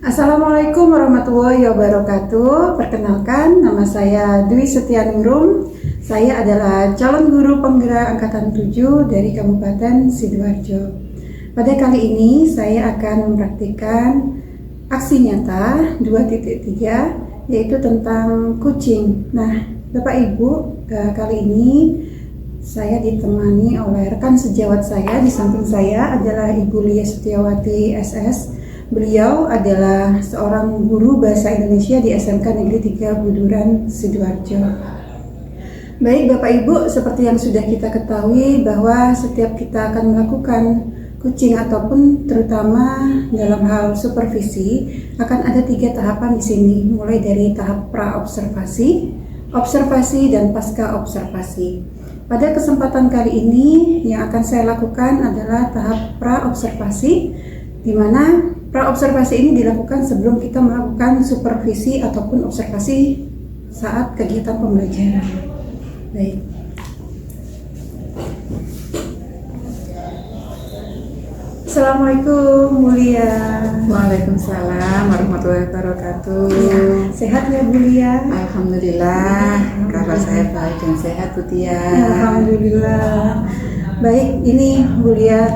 Assalamualaikum warahmatullahi wabarakatuh. Perkenalkan, nama saya Dwi Setianingrum. Saya adalah calon guru penggerak angkatan 7 dari Kabupaten Sidoarjo. Pada kali ini saya akan mempraktikkan aksi nyata 2.3, yaitu tentang kucing. Nah, Bapak Ibu, kali ini saya ditemani oleh rekan sejawat saya. Di samping saya adalah Ibu Lia Setiawati SS. Beliau adalah seorang guru bahasa Indonesia di SMK Negeri 3 Buduran, Sidoarjo. Baik Bapak Ibu, seperti yang sudah kita ketahui bahwa setiap kita akan melakukan kucing ataupun terutama dalam hal supervisi akan ada 3 tahapan di sini, mulai dari tahap pra-observasi, observasi, dan pasca observasi. Pada kesempatan kali ini yang akan saya lakukan adalah tahap pra-observasi, di mana pra-observasi ini dilakukan sebelum kita melakukan supervisi ataupun observasi saat kegiatan pembelajaran. Baik. Assalamualaikum Bu Lia. Waalaikumsalam warahmatullahi wabarakatuh. Ya, sehat ya Bu Lia? Alhamdulillah, kabar saya baik dan sehat Bu Tia. Alhamdulillah. Baik, ini Bu Lia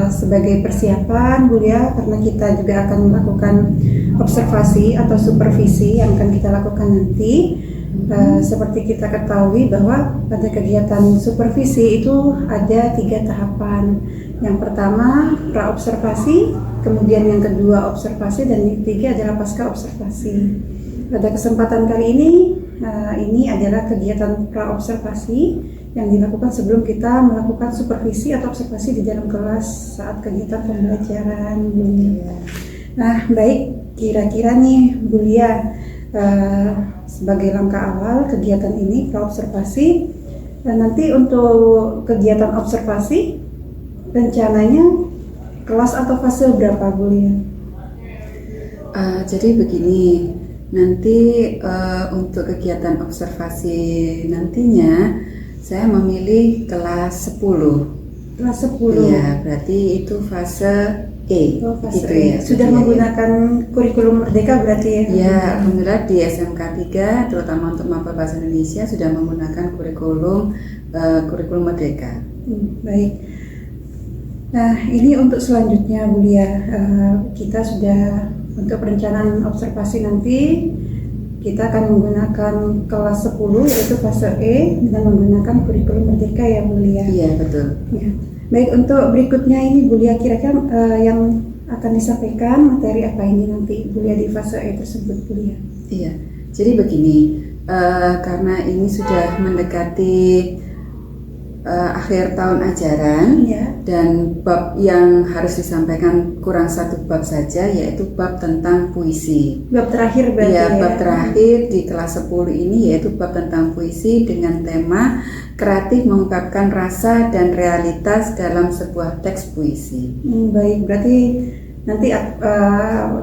sebagai persiapan Bu Lia, karena kita juga akan melakukan observasi atau supervisi yang akan kita lakukan nanti. Seperti kita ketahui bahwa pada kegiatan supervisi itu ada 3 tahapan. Yang pertama pra-observasi, kemudian yang kedua observasi, dan yang ketiga adalah pasca observasi. Pada kesempatan kali ini adalah kegiatan pra-observasi yang dilakukan sebelum kita melakukan supervisi atau observasi di dalam kelas saat kegiatan pembelajaran. Nah, baik, kira-kira nih Bu Lia, sebagai langkah awal kegiatan ini pra-observasi, dan nanti untuk kegiatan observasi rencananya kelas atau fase berapa Bu Lia? Jadi begini, nanti untuk kegiatan observasi nantinya saya memilih kelas 10. Kelas 10. Iya, berarti itu fase E. Oh, fase gitu E. ya. Sudah menggunakan kurikulum Merdeka berarti ya? Ya, alhamdulillah di SMK 3 terutama untuk mapel bahasa Indonesia sudah menggunakan kurikulum Merdeka. Baik. Nah, ini untuk selanjutnya Bu Lia, kita sudah untuk perencanaan observasi nanti kita akan menggunakan kelas 10 yaitu fase E dengan menggunakan kurikulum Merdeka ya Bu Lia. Iya, betul. Ya. Baik, untuk berikutnya ini Bu Lia, kira-kira yang akan disampaikan materi apa ini nanti Bu Lia di fase E tersebut Bu Lia? Iya, jadi begini, karena ini sudah mendekati akhir tahun ajaran, ya, dan bab yang harus disampaikan kurang 1 bab saja, yaitu bab tentang puisi. Bab terakhir berarti ya? Bab terakhir di kelas 10 ini yaitu bab tentang puisi dengan tema kreatif mengungkapkan rasa dan realitas dalam sebuah teks puisi. Baik, berarti nanti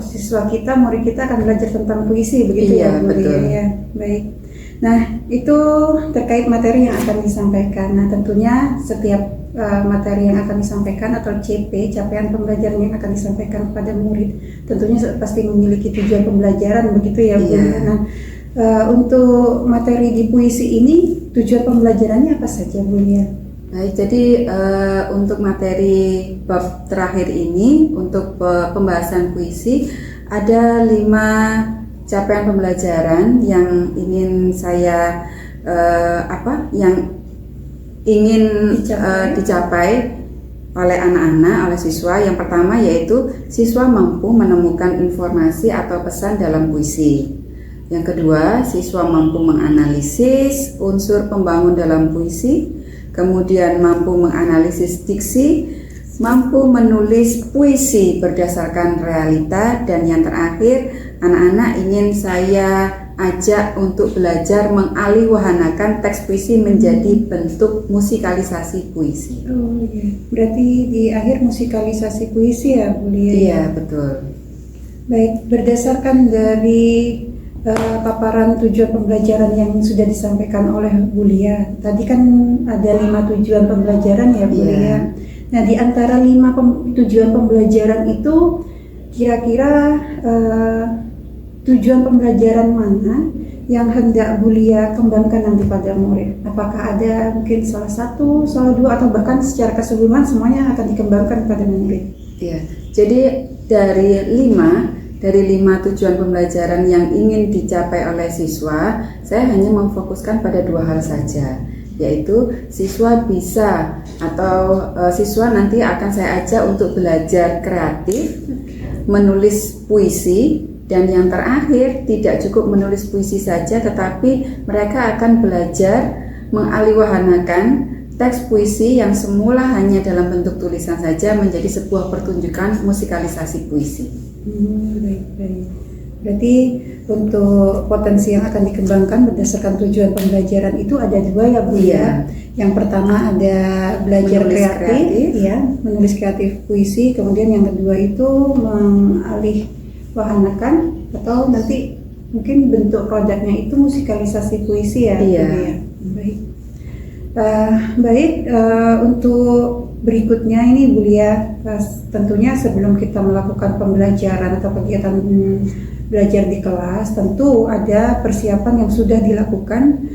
siswa kita, murid kita akan belajar tentang puisi begitu ya Bu Lia? Ya, baik. Nah, itu terkait materi yang akan disampaikan. Nah, tentunya setiap materi yang akan disampaikan atau CP, capaian pembelajaran yang akan disampaikan kepada murid, tentunya pasti memiliki tujuan pembelajaran begitu ya Bu. Nah, untuk materi di puisi ini tujuan pembelajarannya apa saja Bu Lia? Baik, jadi untuk materi bab terakhir ini untuk pembahasan puisi ada 5 capaian pembelajaran yang ingin saya yang ingin dicapai oleh anak-anak, oleh siswa. Yang pertama yaitu siswa mampu menemukan informasi atau pesan dalam puisi. Yang kedua, siswa mampu menganalisis unsur pembangun dalam puisi, kemudian mampu menganalisis diksi, mampu menulis puisi berdasarkan realita, dan yang terakhir, anak-anak ingin saya ajak untuk belajar mengalihwahanakan teks puisi menjadi bentuk musikalisasi puisi. Oh iya, berarti di akhir musikalisasi puisi ya Bu Lia? Iya, betul. Baik, berdasarkan dari paparan tujuan pembelajaran yang sudah disampaikan oleh Bu Lia, tadi kan ada 5 tujuan pembelajaran ya Bu Lia. Nah, di antara 5 tujuan pembelajaran itu kira-kira tujuan pembelajaran mana yang hendak Bu Lia kembangkan nanti pada murid? Apakah ada mungkin salah satu, salah dua, atau bahkan secara keseluruhan semuanya akan dikembangkan pada murid? Iya, jadi dari lima tujuan pembelajaran yang ingin dicapai oleh siswa, saya hanya memfokuskan pada 2 hal saja, yaitu siswa bisa atau siswa nanti akan saya ajak untuk belajar kreatif, menulis puisi, dan yang terakhir tidak cukup menulis puisi saja, tetapi mereka akan belajar mengalihwahanakan teks puisi yang semula hanya dalam bentuk tulisan saja menjadi sebuah pertunjukan musikalisasi puisi. Baik. Berarti untuk potensi yang akan dikembangkan berdasarkan tujuan pembelajaran itu ada 2 ya Bu ya. Yang pertama ada belajar kreatif, ya, menulis kreatif puisi. Kemudian yang kedua itu mengalihwahanakan atau nanti mungkin bentuk produknya itu musikalisasi puisi ya. Iya. Bu ya. Baik. Untuk berikutnya ini Bu Lia, tentunya sebelum kita melakukan pembelajaran atau kegiatan belajar di kelas, tentu ada persiapan yang sudah dilakukan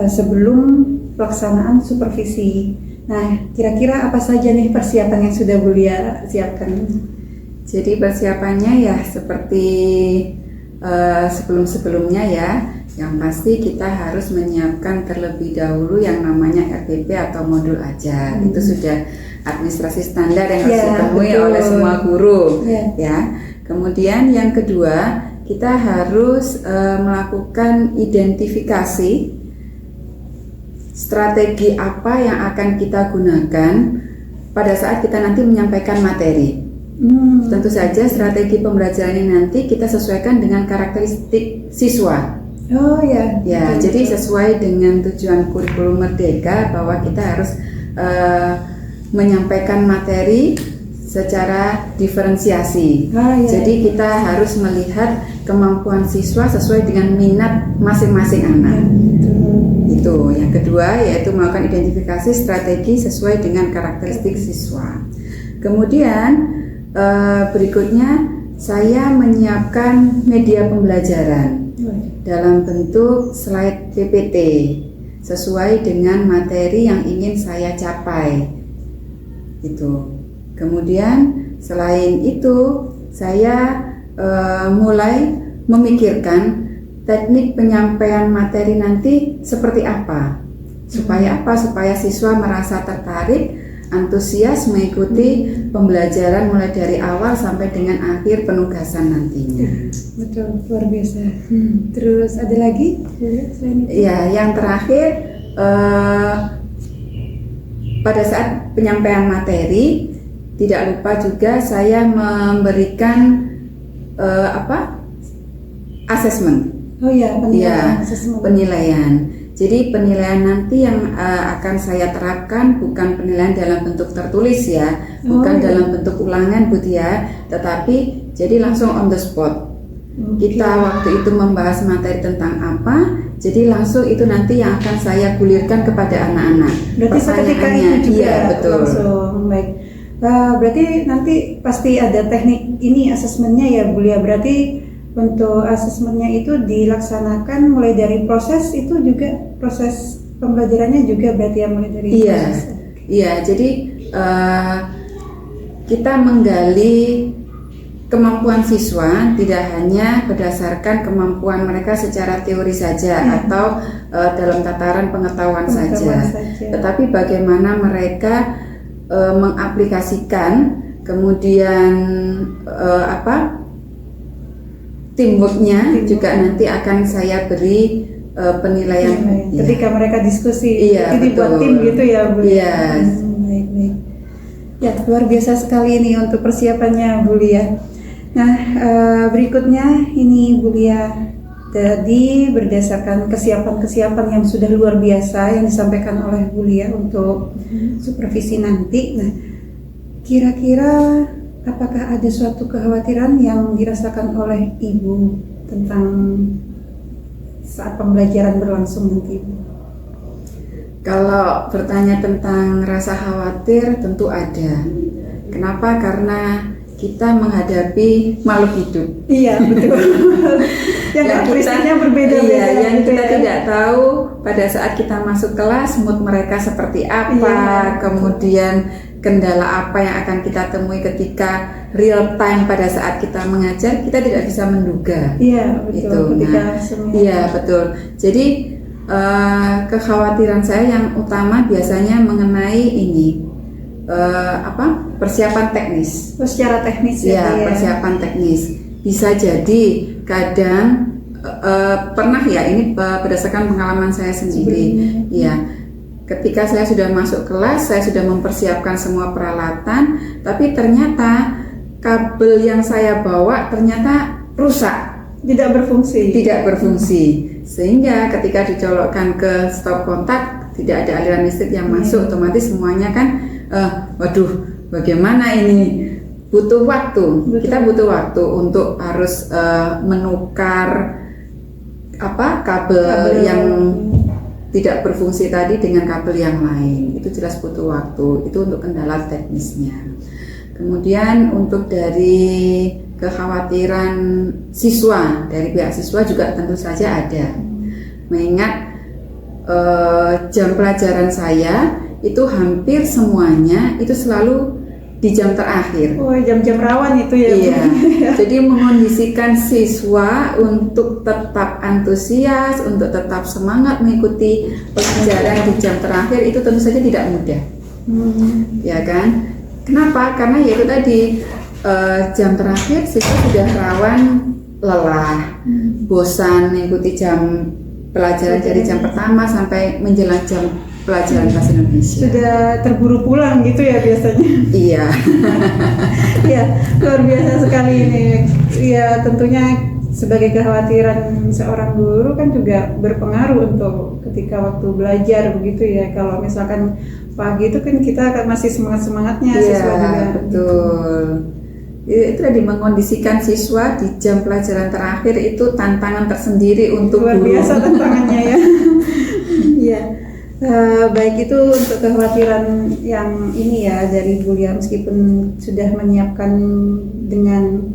sebelum pelaksanaan supervisi. Nah, kira-kira apa saja nih persiapan yang sudah Bu Lia siapkan? Jadi persiapannya ya seperti sebelum-sebelumnya ya. Yang pasti kita harus menyiapkan terlebih dahulu yang namanya RPP atau modul ajar. Itu sudah administrasi standar yang harus dipenuhi oleh semua guru. Ya. Kemudian yang kedua, kita harus melakukan identifikasi strategi apa yang akan kita gunakan pada saat kita nanti menyampaikan materi. Tentu saja strategi pembelajaran ini nanti kita sesuaikan dengan karakteristik siswa. Ya, jadi sesuai dengan tujuan kurikulum Merdeka bahwa kita harus menyampaikan materi secara diferensiasi. Jadi kita harus melihat kemampuan siswa sesuai dengan minat masing-masing anak. Itu yang kedua, yaitu melakukan identifikasi strategi sesuai dengan karakteristik siswa. Kemudian berikutnya saya menyiapkan media pembelajaran dalam bentuk slide PPT sesuai dengan materi yang ingin saya capai. Itu. Kemudian selain itu saya mulai memikirkan teknik penyampaian materi nanti seperti apa. Supaya siswa merasa tertarik, antusias mengikuti pembelajaran mulai dari awal sampai dengan akhir penugasan nantinya. Betul, luar biasa. Terus ada lagi? Ya, yang terakhir pada saat penyampaian materi tidak lupa juga saya memberikan asesmen. Penilaian. Jadi penilaian nanti yang akan saya terapkan bukan penilaian dalam bentuk tertulis ya, bukan dalam bentuk ulangan Bu Tia, tetapi jadi langsung on the spot. Kita waktu itu membahas materi tentang apa, jadi langsung itu nanti yang akan saya gulirkan kepada anak-anak. Berarti seketika itu juga betul. Langsung baik. Berarti nanti pasti ada teknik ini asesmennya ya Bu Lia. Berarti untuk asesmennya itu dilaksanakan mulai dari proses itu juga, proses pembelajarannya juga berarti ya mulai dari proses. Iya, jadi kita menggali kemampuan siswa tidak hanya berdasarkan kemampuan mereka secara teori saja atau dalam tataran pengetahuan saja, tetapi bagaimana mereka mengaplikasikan, kemudian teamworknya juga nanti akan saya beri penilaian. Ketika mereka diskusi, jadi buat tim gitu ya Bu. Baik. Ya, luar biasa sekali ini untuk persiapannya Bu Lia. Nah, berikutnya ini Bu Lia, tadi berdasarkan kesiapan yang sudah luar biasa yang disampaikan oleh Bu Lia untuk supervisi nanti. Nah, kira-kira apakah ada suatu kekhawatiran yang dirasakan oleh Ibu tentang saat pembelajaran berlangsung nanti? Kalau bertanya tentang rasa khawatir, tentu ada. Kenapa? Karena kita menghadapi makhluk hidup. Iya, betul. Yang karakteristiknya berbeda-beda. Iya, yang gitu kita ya. tidak tahu pada saat kita masuk kelas mood mereka seperti apa, Iya, kemudian kendala apa yang akan kita temui ketika real time pada saat kita mengajar, kita tidak bisa menduga. Iya, betul. Itu. Ketika Iya, betul. Jadi kekhawatiran saya yang utama biasanya mengenai ini persiapan teknis. secara teknis Ya, persiapan teknis. Bisa jadi kadang pernah ya, ini berdasarkan pengalaman saya sendiri. Ya, ketika saya sudah masuk kelas, saya sudah mempersiapkan semua peralatan, tapi ternyata kabel yang saya bawa ternyata rusak, tidak berfungsi. Sehingga ketika dicolokkan ke stop kontak, tidak ada aliran listrik yang masuk, otomatis semuanya kan waduh, bagaimana ini? Butuh waktu. Kita butuh waktu untuk harus menukar kabel yang tidak berfungsi tadi dengan kabel yang lain. Itu jelas butuh waktu. Itu untuk kendala teknisnya. Kemudian untuk dari kekhawatiran siswa, dari pihak siswa juga tentu saja ada. Mengingat jam pelajaran saya itu hampir semuanya itu selalu di jam terakhir. Oh, jam-jam rawan itu ya. Iya. Jadi mengondisikan siswa untuk tetap antusias, untuk tetap semangat mengikuti pelajaran di jam terakhir itu tentu saja tidak mudah. Ya kan? Kenapa? Karena ya itu tadi jam terakhir siswa sudah rawan lelah, bosan mengikuti jam pelajaran dari jam pertama sampai menjelang jam pelajaran bahasa Indonesia. Sudah terburu pulang gitu ya biasanya. Iya. Ya, luar biasa sekali ini. Ya, tentunya sebagai kekhawatiran seorang guru kan juga berpengaruh untuk ketika waktu belajar begitu ya. Kalau misalkan pagi itu kan kita masih semangat-semangatnya siswa juga. Iya, betul. Itu tadi mengondisikan siswa di jam pelajaran terakhir itu tantangan tersendiri untuk luar guru. biasa tantangannya ya. Iya. Baik, itu untuk kekhawatiran yang ini ya dari Bu Lia, meskipun sudah menyiapkan dengan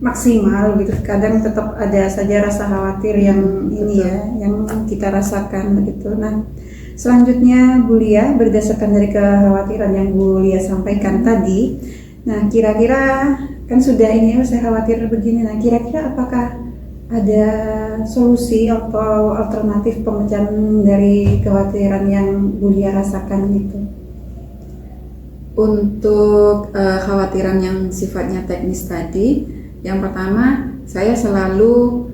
maksimal gitu, kadang tetap ada saja rasa khawatir yang ini ya, yang kita rasakan begitu. Nah, selanjutnya Bu Lia, berdasarkan dari kekhawatiran yang Bu Lia sampaikan tadi, nah kira-kira kan sudah ini saya khawatir begini, nah kira-kira apakah ada solusi atau alternatif pemecahan dari kekhawatiran yang Bu Lia rasakan gitu? Untuk kekhawatiran yang sifatnya teknis tadi, yang pertama saya selalu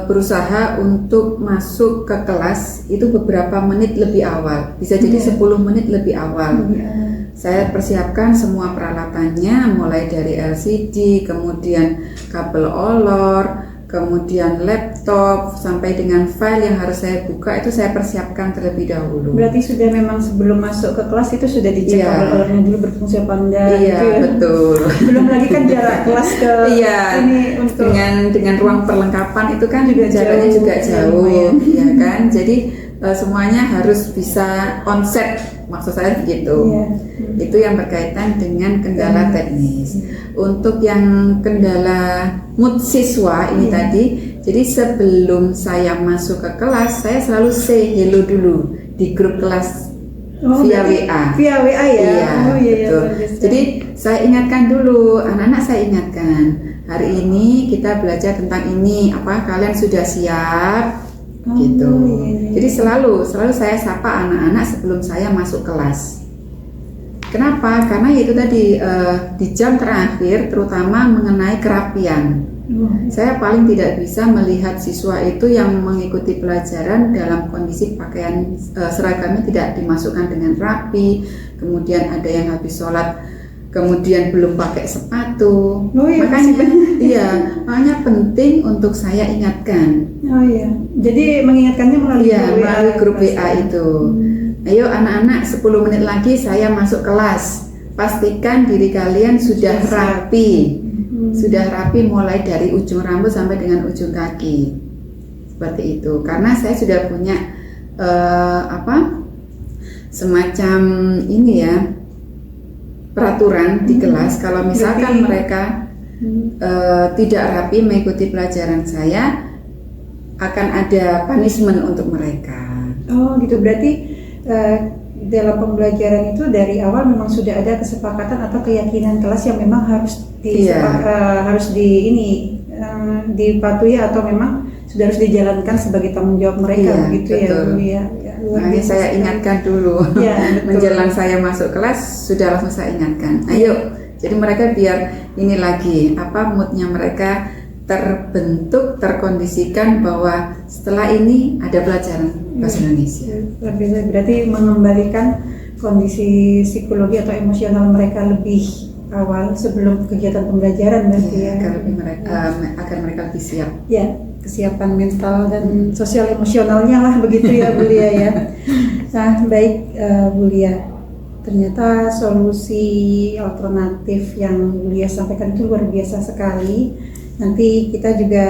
berusaha untuk masuk ke kelas itu beberapa menit lebih awal, bisa jadi 10 menit lebih awal. Saya persiapkan semua peralatannya, mulai dari LCD, kemudian kabel olor, kemudian laptop, sampai dengan file yang harus saya buka itu saya persiapkan terlebih dahulu. Berarti sudah memang sebelum masuk ke kelas itu sudah dicek kabel-kabelnya dulu berfungsi apa enggak? Iya, gitu ya. betul. Belum lagi kan jarak kelas ke ini untuk dengan ruang perlengkapan itu kan juga jaraknya juga jauh, ya kan? Jadi semuanya harus bisa onset, maksud saya begitu. Itu yang berkaitan dengan kendala teknis. Untuk yang kendala mood siswa ini tadi, jadi sebelum saya masuk ke kelas, saya selalu say hello dulu di grup kelas via WA. Via WA ya? Iya, betul. Jadi saya ingatkan dulu, anak-anak saya ingatkan, hari ini kita belajar tentang ini, apa kalian sudah siap? Gitu. Jadi selalu saya sapa anak-anak sebelum saya masuk kelas. Kenapa? Karena itu tadi di jam terakhir terutama mengenai kerapian. Saya paling tidak bisa melihat siswa itu yang mengikuti pelajaran dalam kondisi pakaian seragamnya tidak dimasukkan dengan rapi, kemudian ada yang habis sholat kemudian belum pakai sepatu. Makanya penting untuk saya ingatkan. Jadi mengingatkannya melalui grup WA itu. Ayo anak-anak, 10 menit lagi saya masuk kelas. Pastikan diri kalian sudah rapi. Sudah rapi mulai dari ujung rambut sampai dengan ujung kaki. Seperti itu. Karena saya sudah punya semacam ini ya, peraturan di kelas kalau misalkan Berarti- mereka tidak rapi mengikuti pelajaran saya, akan ada punishment untuk mereka. Oh gitu, berarti dalam pembelajaran itu dari awal memang sudah ada kesepakatan atau keyakinan kelas yang memang harus dipatuhi atau memang sudah harus dijalankan sebagai tanggung jawab mereka, begitu ya Bu ya. Luar Makanya biasa saya sekali. ingatkan dulu. Ya, betul. Menjelang saya masuk kelas sudah langsung saya ingatkan. Ayo, jadi mereka biar ini lagi moodnya mereka terbentuk, terkondisikan bahwa setelah ini ada pelajaran bahasa Indonesia. Luar biasa, berarti mengembalikan kondisi psikologi atau emosional mereka lebih awal sebelum kegiatan pembelajaran berarti ya. Agar mereka lebih siap. Ya, kesiapan mental dan sosial emosionalnya lah begitu ya Bu Lia ya. Nah baik Bu Lia, ternyata solusi alternatif yang Bu Lia sampaikan itu luar biasa sekali. Nanti kita juga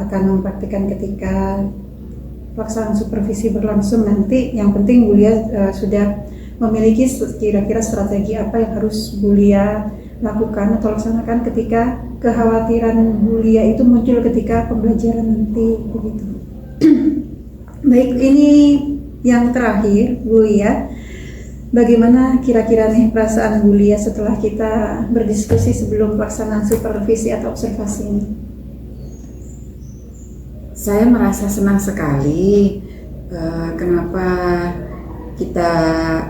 akan mempraktikkan ketika pelaksanaan supervisi berlangsung nanti. Yang penting Bu Lia sudah memiliki kira-kira strategi apa yang harus Bu Lia lakukan atau laksanakan ketika kekhawatiran Bu Lia itu muncul ketika pembelajaran nanti begitu. Baik, ini yang terakhir Bu Lia, bagaimana kira-kira nih perasaan Bu Lia setelah kita berdiskusi sebelum pelaksanaan supervisi atau observasi ini? Saya merasa senang sekali. Kenapa kita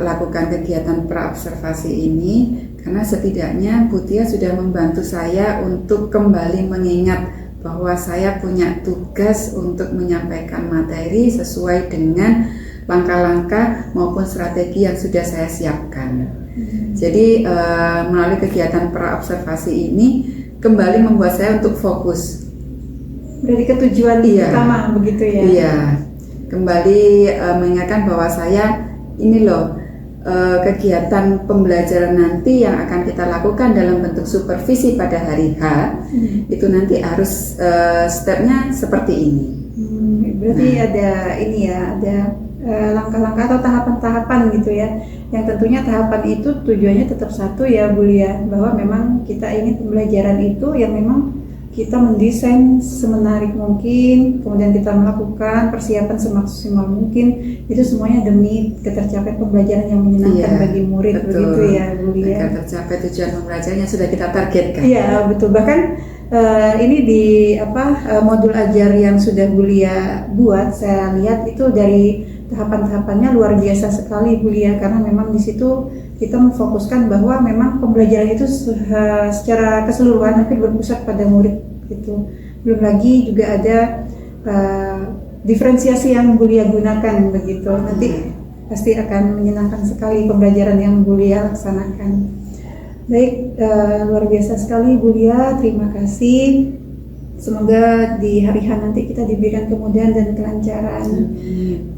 lakukan kegiatan praobservasi ini? Karena setidaknya Bu Tia sudah membantu saya untuk kembali mengingat bahwa saya punya tugas untuk menyampaikan materi sesuai dengan langkah-langkah maupun strategi yang sudah saya siapkan. Jadi melalui kegiatan praobservasi ini kembali membuat saya untuk fokus. Berarti ketujuan utama begitu ya? Iya, kembali mengingatkan bahwa saya ini loh kegiatan pembelajaran nanti yang akan kita lakukan dalam bentuk supervisi pada hari H itu nanti harus stepnya seperti ini. Berarti ada ini ya, ada langkah-langkah atau tahapan-tahapan gitu ya, yang tentunya tahapan itu tujuannya tetap satu ya Bu Lia, bahwa memang kita ingin pembelajaran itu yang memang kita mendesain semenarik mungkin, kemudian kita melakukan persiapan semaksimal mungkin, itu semuanya demi ketercapaian pembelajaran yang menyenangkan bagi murid. Betul. Begitu ya Bu Lia. Agar tercapai tujuan pembelajaran yang sudah kita targetkan. Iya betul, bahkan ini di modul ajar yang sudah Bu Lia buat, saya lihat itu dari tahapan-tahapannya luar biasa sekali Bu Lia, karena memang di situ kita memfokuskan bahwa memang pembelajaran itu secara keseluruhan hampir berpusat pada murid gitu. Belum lagi juga ada diferensiasi yang Bu Lia gunakan begitu. Nanti pasti akan menyenangkan sekali pembelajaran yang Bu Lia laksanakan. Baik, luar biasa sekali Bu Lia, terima kasih. Semoga di hari H nanti kita diberikan kemudahan dan kelancaran.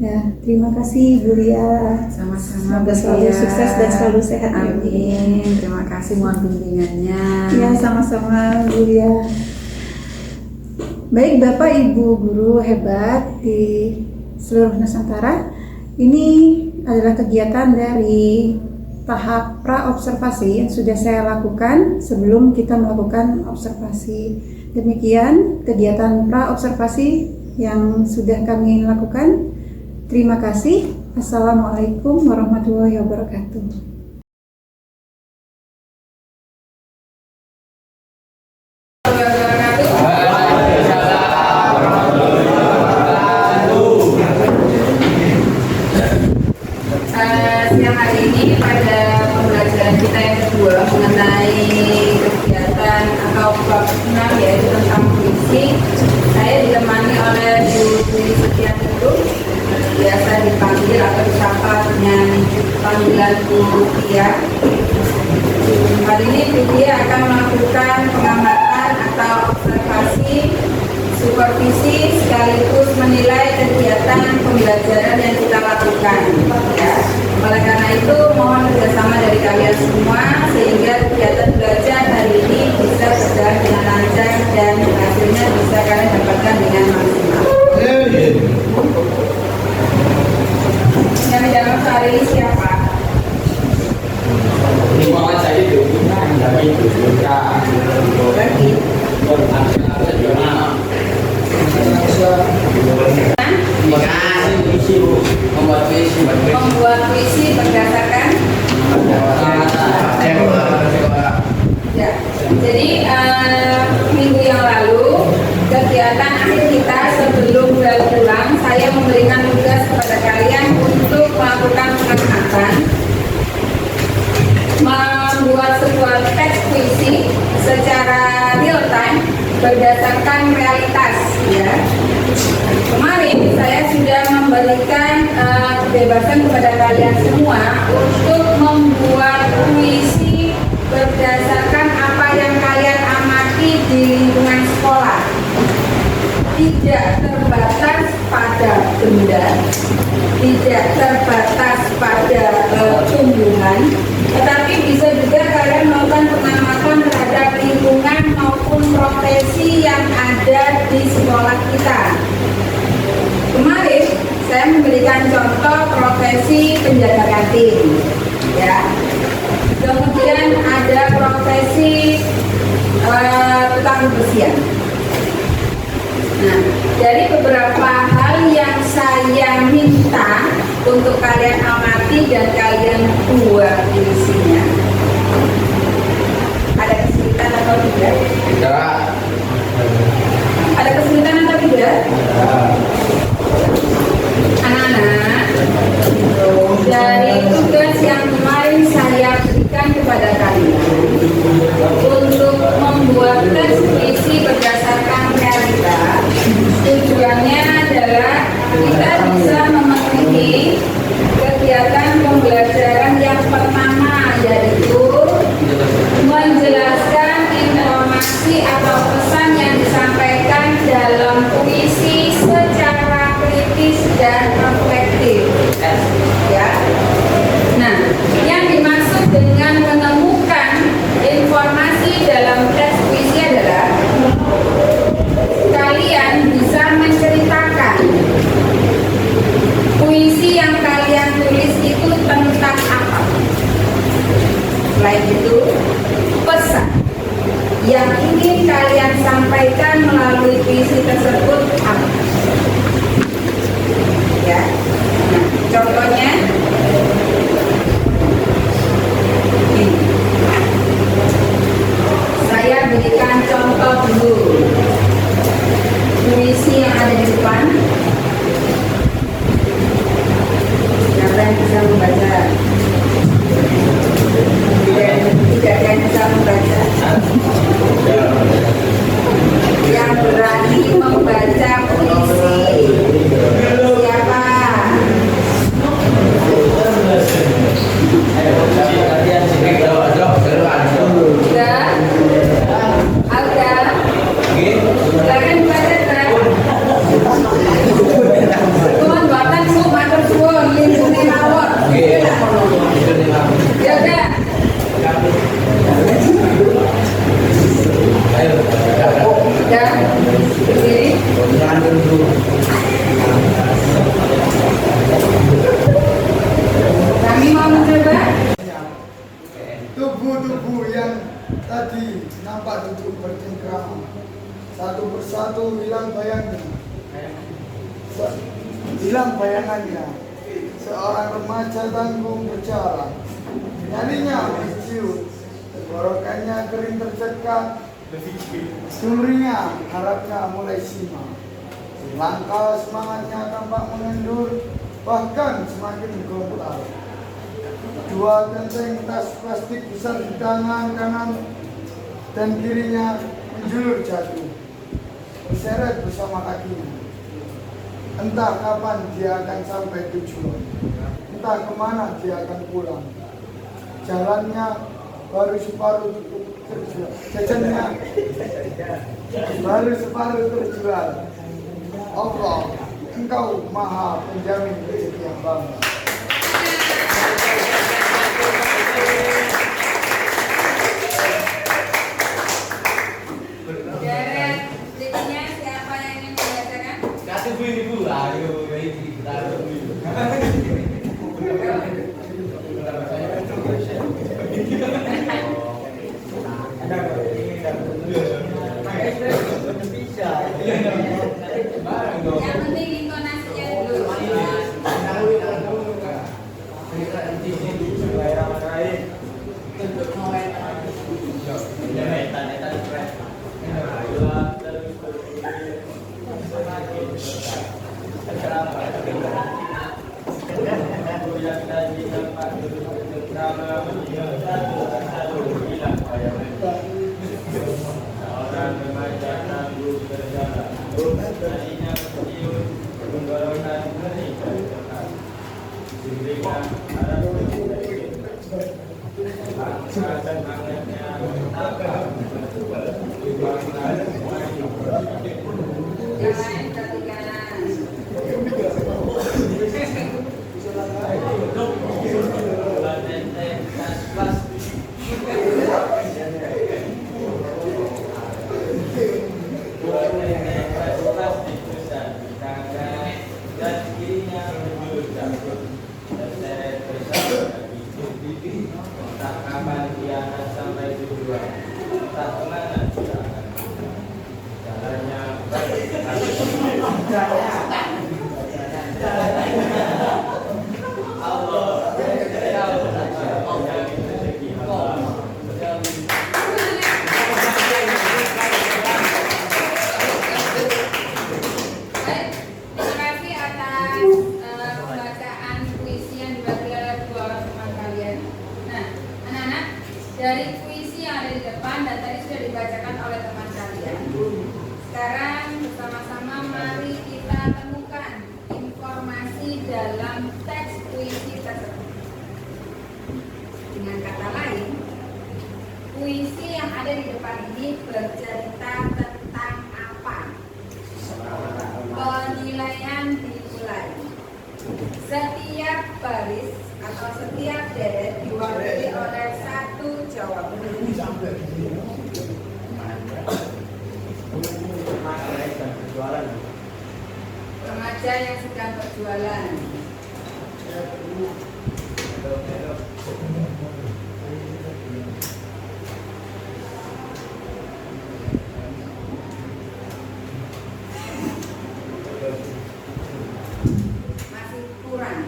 Ya, terima kasih Bu Lia. Sama-sama. Semoga selalu sukses dan selalu sehat. Amin. Terima kasih, mohon bimbingannya. Ya, sama-sama Bu Lia. Baik Bapak Ibu guru hebat di seluruh Nusantara, ini adalah kegiatan dari tahap pra-observasi yang sudah saya lakukan sebelum kita melakukan observasi. Demikian kegiatan pra-observasi yang sudah kami lakukan. Terima kasih. Assalamualaikum warahmatullahi wabarakatuh. Siang hari ini pada pembelajaran kita yang kedua mengenai kegiatan atau bab 6 yaitu tentang puisi, saya ditemani oleh Bu Dwi Setianingrum, biasa dipanggil atau disapa dengan panggilan Bu Tia. Hari ini Bu Tia akan melakukan pengamatan atau observasi, supervisi sekaligus menilai kegiatan pembelajaran yang kita lakukan. Ya. Oleh karena itu mohon kerjasama dari kalian semua sehingga kegiatan belajar hari ini bisa berjalan dengan lancar dan hasilnya bisa kalian dapatkan dengan maksimal. Yang di dalam hari ini siapa? membuat puisi berdasarkan ya. Jadi minggu yang lalu kegiatan akhir kita sebelum pulang, saya memberikan tugas kepada kalian untuk melakukan pengamatan, membuat sebuah teks puisi secara real time berdasarkan realitas ya. Kemarin saya sudah memberikan kebebasan kepada kalian semua untuk membuat puisi berdasarkan apa yang kalian amati di lingkungan sekolah. Tidak terbatas pada benda, tidak terbatas pada tumbuhan, tetapi bisa juga kalian melakukan pengamatan terhadap lingkungan maupun profesi yang ada di sekolah kita. Kemarin saya memberikan contoh profesi penjaga kantin, ya. Kemudian ada profesi tukang bersihan. Nah, dari beberapa hal yang saya minta untuk kalian amati dan kalian buat puisinya, ada kesulitan atau tidak? Tidak. Ada kesulitan atau tidak? Anak-anak, dari tugas yang kemarin saya berikan kepada kalian untuk membuat teks puisi berdasarkan realita, tujuannya adalah kita bisa memenuhi kegiatan pembelajaran yang pertama, yaitu menjelaskan informasi atau pesan yang disampaikan dalam puisi secara kritis dan reflektif ya. Nah, yang dimaksud dengan menemukan informasi dalam teks puisi adalah kalian bisa menceritakan puisi yang kalian tulis itu tentang apa. Selain itu, pesan yang ingin kalian sampaikan melalui puisi tersebut apa? Ya. Nah, contohnya ini. Saya berikan contoh dulu. Puisi yang ada di depan. Siapa yang bisa membaca? Tidak ada yang bisa membaca. Yang berani membaca puisi. Siapa? Sudah? Ada? Silakan baca. Tuhan bahkan semua matur suwun lindungi mawon. Jaga. Ya. Berdiri. Kami mau mencoba. Tubuh-tubuh yang tadi nampak duduk bercengkrama, satu persatu hilang bayangnya. Hilang bayangannya. Seorang remaja tanggung berjalan, nyalinya menciut, tenggorokannya kering tercekat, sumringnya harapnya mulai simak. Langkah semangatnya tampak mengendur, bahkan semakin gontal. Dua genteng tas plastik besar di tangan kanan dan kirinya menjulur jatuh, berseret bersama kakinya. Entah kapan dia akan sampai tujuan, entah kemana dia akan pulang. Jalannya baru separuh terjual, jajannya baru separuh terjual. Allah, Engkau Maha Penjamin rezeki yang bangga. Siapa yang ingin membacakan? Kasih bu ini bu, ayo ini kita. Yang penting intonasinya dulu. Dari puisi yang ada di depan dan tadi sudah dibacakan oleh teman kalian. Sekarang bersama-sama mari kita temukan informasi dalam teks puisi tersebut. Dengan kata lain, puisi yang ada di depan ini bercerita tentang apa? Penilaian dimulai. Setiap baris atau setiap deret diwakili oleh satu jawaban. Remaja yang sedang berjualan. Masih kurang.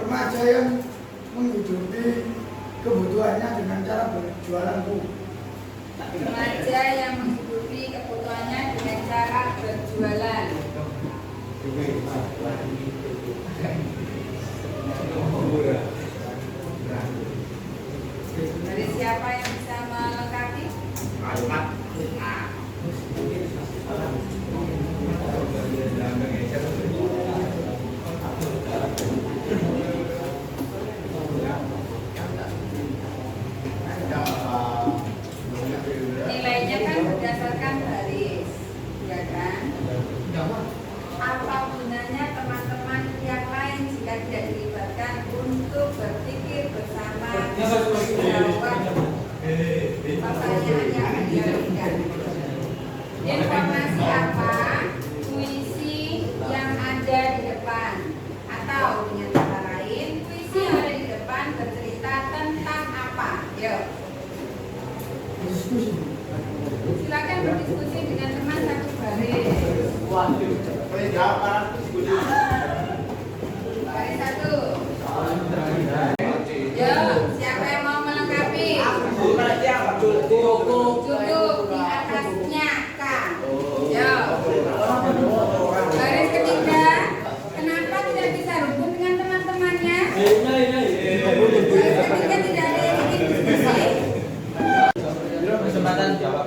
Remaja yang menghidupi kebutuhannya dengan cara berjualan buku. Remaja yang menghidupi kebutuhannya dengan cara berjualan. Dari siapa yang bisa melengkapi? Nilainya kan berdasarkan baris, ya kan? Apa gunanya teman-teman yang lain jika tidak dilibatkan untuk berpikir bersama menjawab pertanyaan yang akan diberikan? Informasi apa puisi yang ada di depan? Atau dengan kata lain, puisi yang ada di depan bercerita tentang apa? Yuk. Silakan berdiskusi dengan teman satu baris. Baris satu. Yo, siapa yang mau melengkapi? Cukup di atasnya K. Yo. Baris ketiga. Kenapa tidak bisa rukun dengan teman-temannya? Baris ketiga tidak ada yang ingin diskusi. Kesempatan jawab.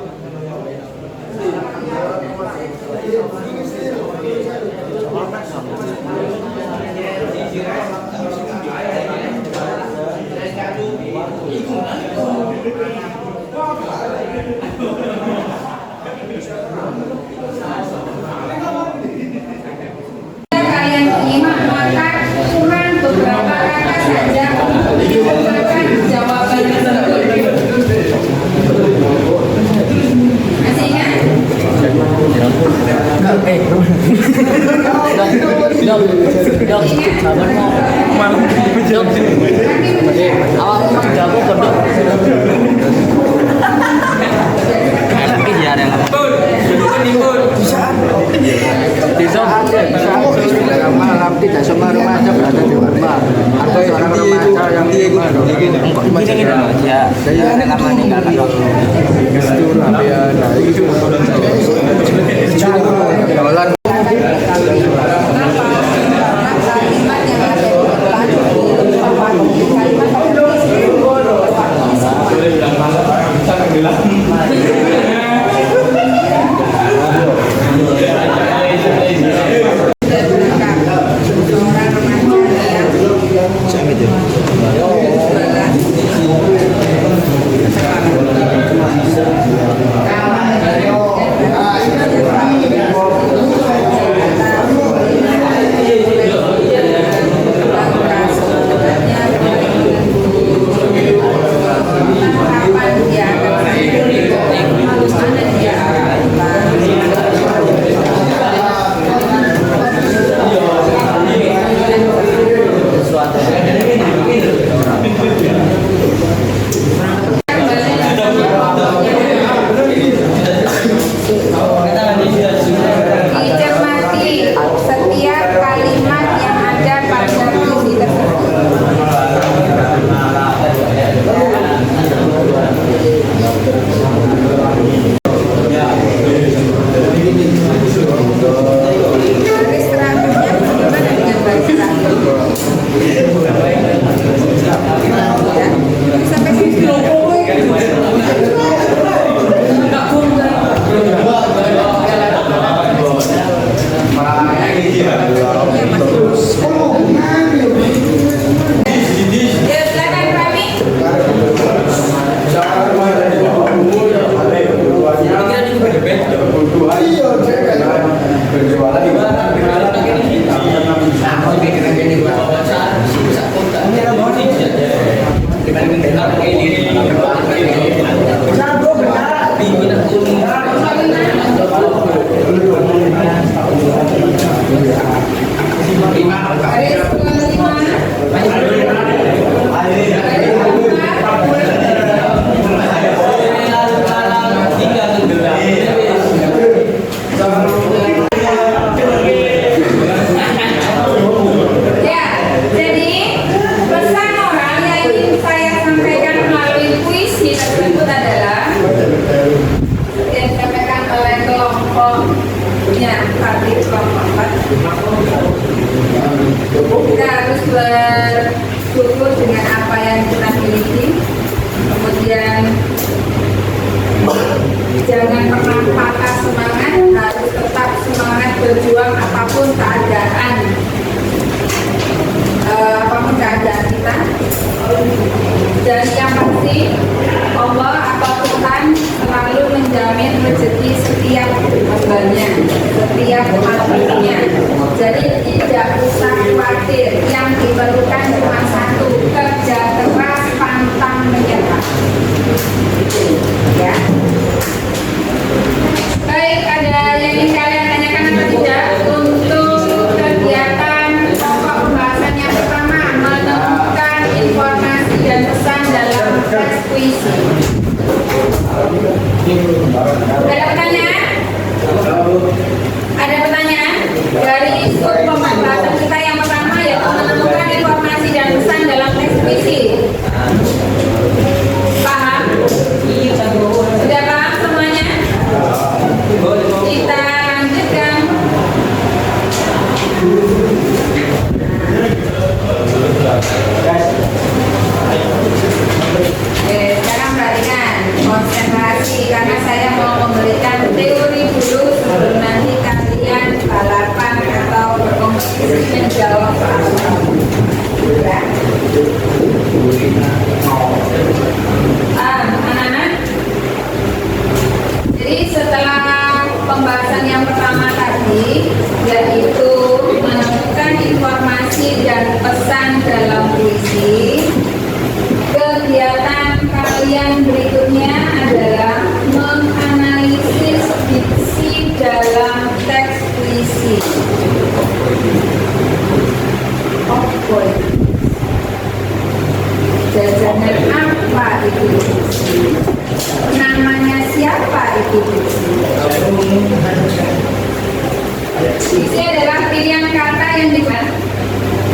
Kalian ingin maka kurang beberapa kata saja untuk menggunakan jawaban tersebut. Masih ingat? Malam tidak semua remaja berada di rumah. Ada seorang remaja yang jualan Ya, jadi pesan moral yang ingin saya sampaikan melalui puisi tersebut adalah yang disampaikan oleh kelompoknya Fatih kelompok 4. Kita harus bersyukur dengan apa yang kita miliki, kemudian jangan pernah patah semangat, harus tetap semangat berjuang apapun keadaan kita. Dan yang pasti Allah atau Tuhan selalu menjamin rezeki setiap hambanya, setiap hambanya. Jadi tidak usah khawatir, yang diperlukan cuma satu, kerja keras, pantang menyerah. Ya. Baik, ada yang ingin kalian tanyakan atau tidak untuk kegiatan pokok pembahasan yang pertama, menemukan informasi dan pesan dalam teks puisi. Ada pertanyaan? Ada pertanyaan? Dari isu pembahasan kita yang pertama yaitu menemukan informasi dan pesan dalam teks puisi. Paham? Sudah paham semuanya? Kita lanjutkan. Sekarang perhatikan, konsentrasi karena saya mau memberikan teori dulu sebelum nanti kalian balapan atau berkompetisi menjawab soal. Ya. Anak-anak. Jadi setelah pembahasan yang pertama tadi, yaitu menemukan informasi dan pesan dalam puisi, kegiatan kalian berikutnya adalah menganalisis diksi dalam teks puisi. Oh boy, jajanan apa itu diksi? Namanya siapa itu diksi? Diksi adalah pilihan kata yang dibuat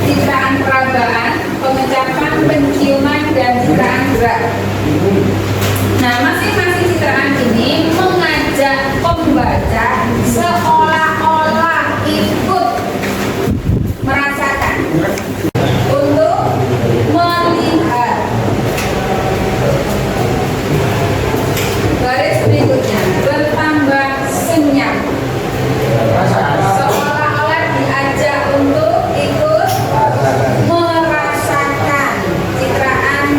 citraan peragaan, pengucapan, penciuman, dan citraan gerak. Nah, masing-masing citraan ini mengajak pembaca seolah-olah ikut merasakan untuk melihat. Garis berikutnya, bertambah senyap. Seolah-olah diajak untuk ikut merasakan citraan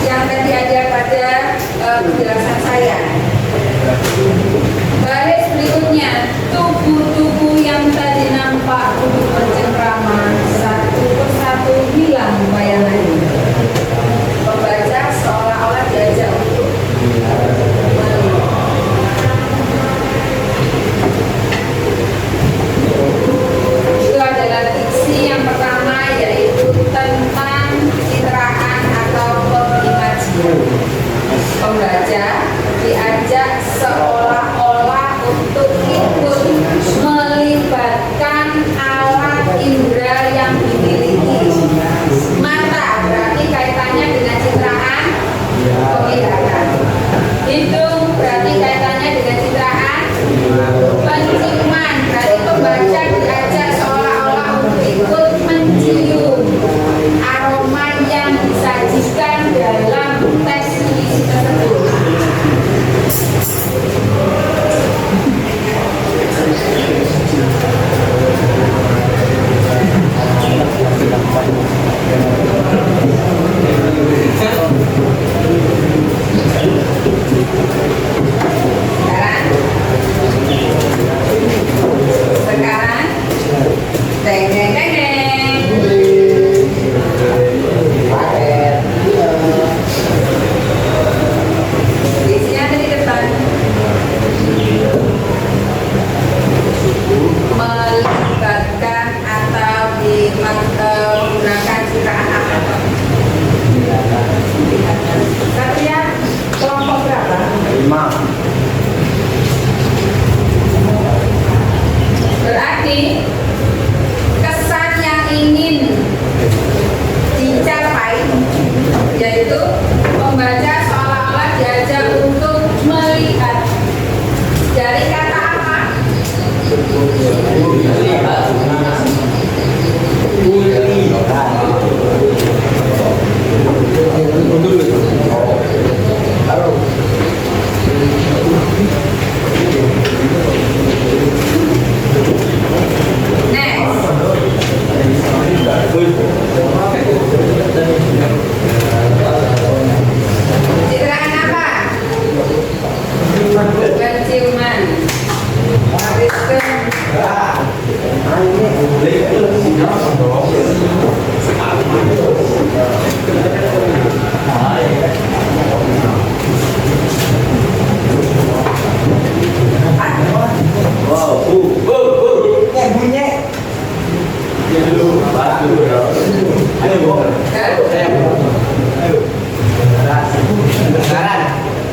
yang tadi ada pada penjelasan saya. Garis berikutnya, tubuh-tubuh yang tadi nampak duduk bercengkrama satu persatu hilang bayangannya. Pembaca seolah-olah diajak untuk melihat. Itu adalah diksi yang pertama, yaitu tentang citraan atau pengimajian. Pembaca diajak seolah-olah untuk ikut melibatkan alat indera yang dimiliki. Mata berarti kaitannya dengan citraan penglihatan. Hidung berarti kaitannya dengan citraan penciuman. Berarti pembaca diajak seolah-olah untuk ikut mencium aroma yang disajikan dalam teks puisi tersebut.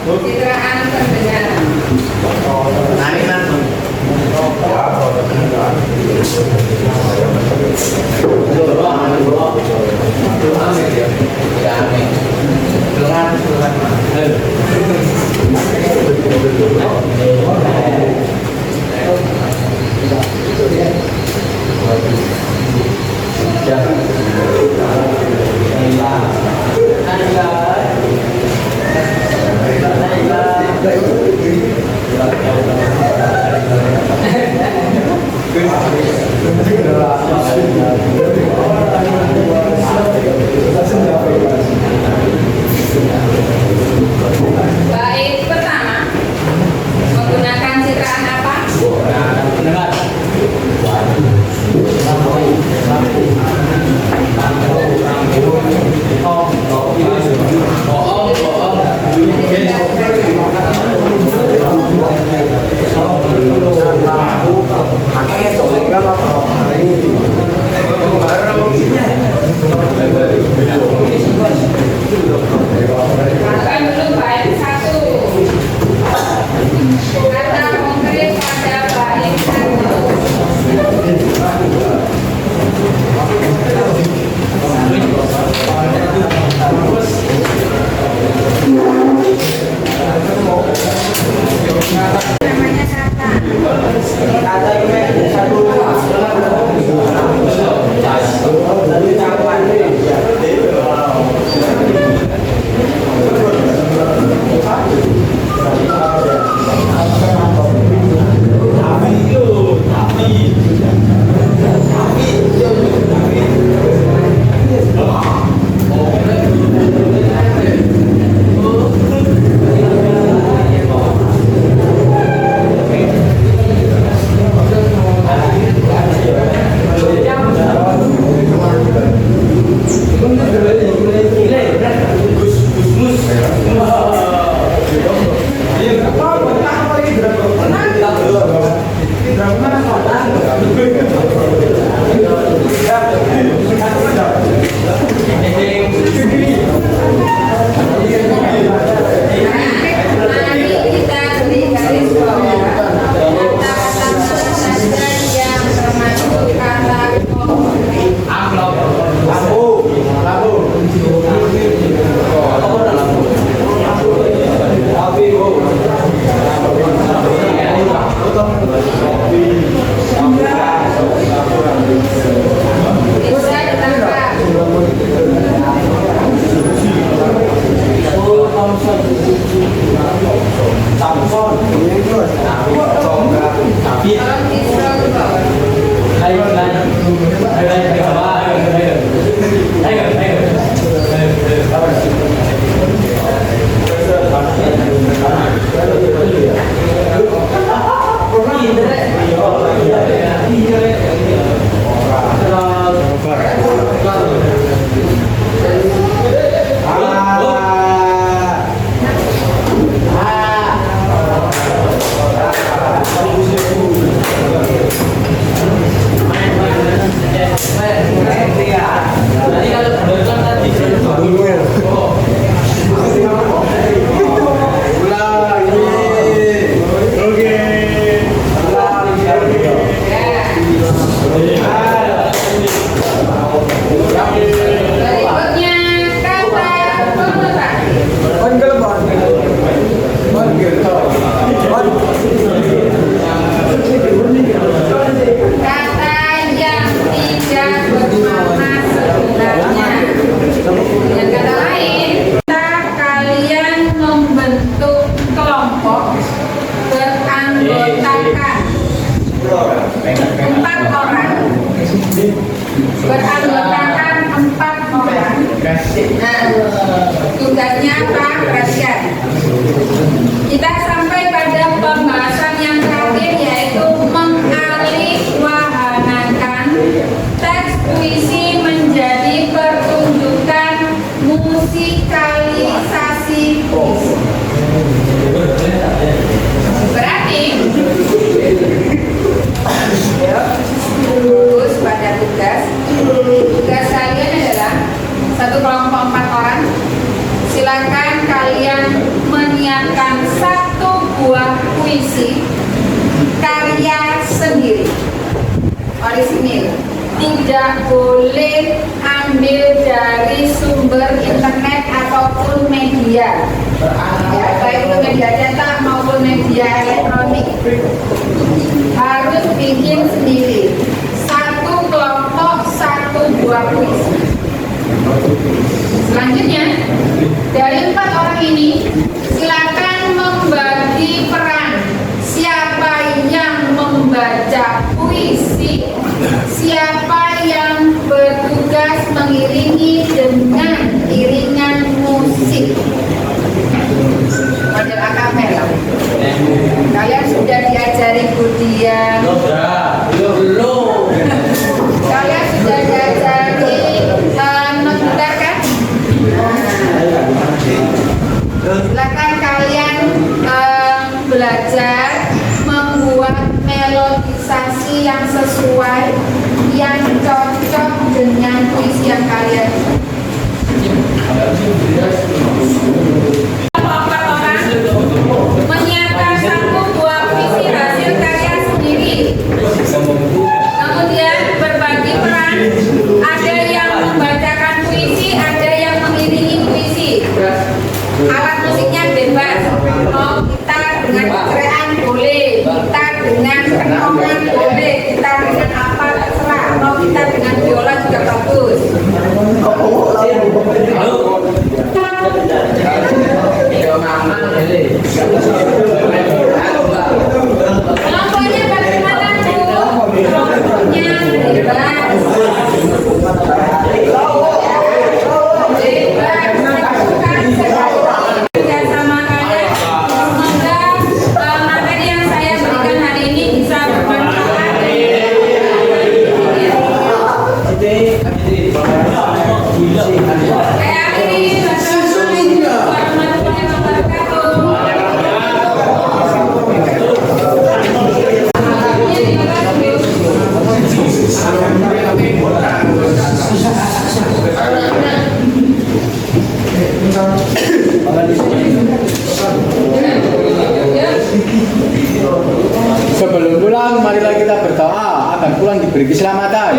Citraan pendengaran. Baik, pertama menggunakan citraan apa? Makan dulu baik satu. Kata konkret pada baik satu. Namanya kata. beranggotakan 4 orang. Nah, tugasnya apa? Perhatikan. Kita sampai pada pembahasan yang terakhir, yaitu mengalihwahanakan teks puisi menjadi pertunjukan musikalisasi puisi. Berarti fokus pada tugas. Tugas kalian adalah satu kelompok 4 orang. Silakan kalian menyiapkan satu buah puisi karya sendiri, orisinil. Tidak boleh ambil dari sumber internet ataupun media, ya, baik itu media cetak maupun media elektronik. Harus bikin sendiri. Satu kelompok, satu buah puisi. Selanjutnya, dari 4 orang ini, silakan membagi peran. Siapa yang membaca puisi, siapa yang bertugas mengiringi dengan iringan musik, model akapela. Kalian sudah diajari Budia, Belum. kalian sudah diajari not gitar kan? Silakan kalian belajar membuat melodisasi yang sesuai, yang cocok dengan puisi yang kalian. Kelompok orang menyiapkan satu buah puisi hasil karya sendiri. Kemudian berbagi peran. Ada yang membacakan puisi, ada yang mengiringi puisi. Alat musiknya bebas. Mau gitar dengan cerean boleh, gitar dengan kentongan boleh, gitar dengan apa terserah. Mau gitar dengan biola juga bagus. Kelompoknya bagaimana Bu? Kelompoknya bebas. Kerjasama kalian, semoga materi yang saya berikan hari ini bisa bermanfaat. Saya akhiri. Wassalamualaikum warahmatullahi Sebelum pulang, marilah kita berdoa agar pulang diberi keselamatan.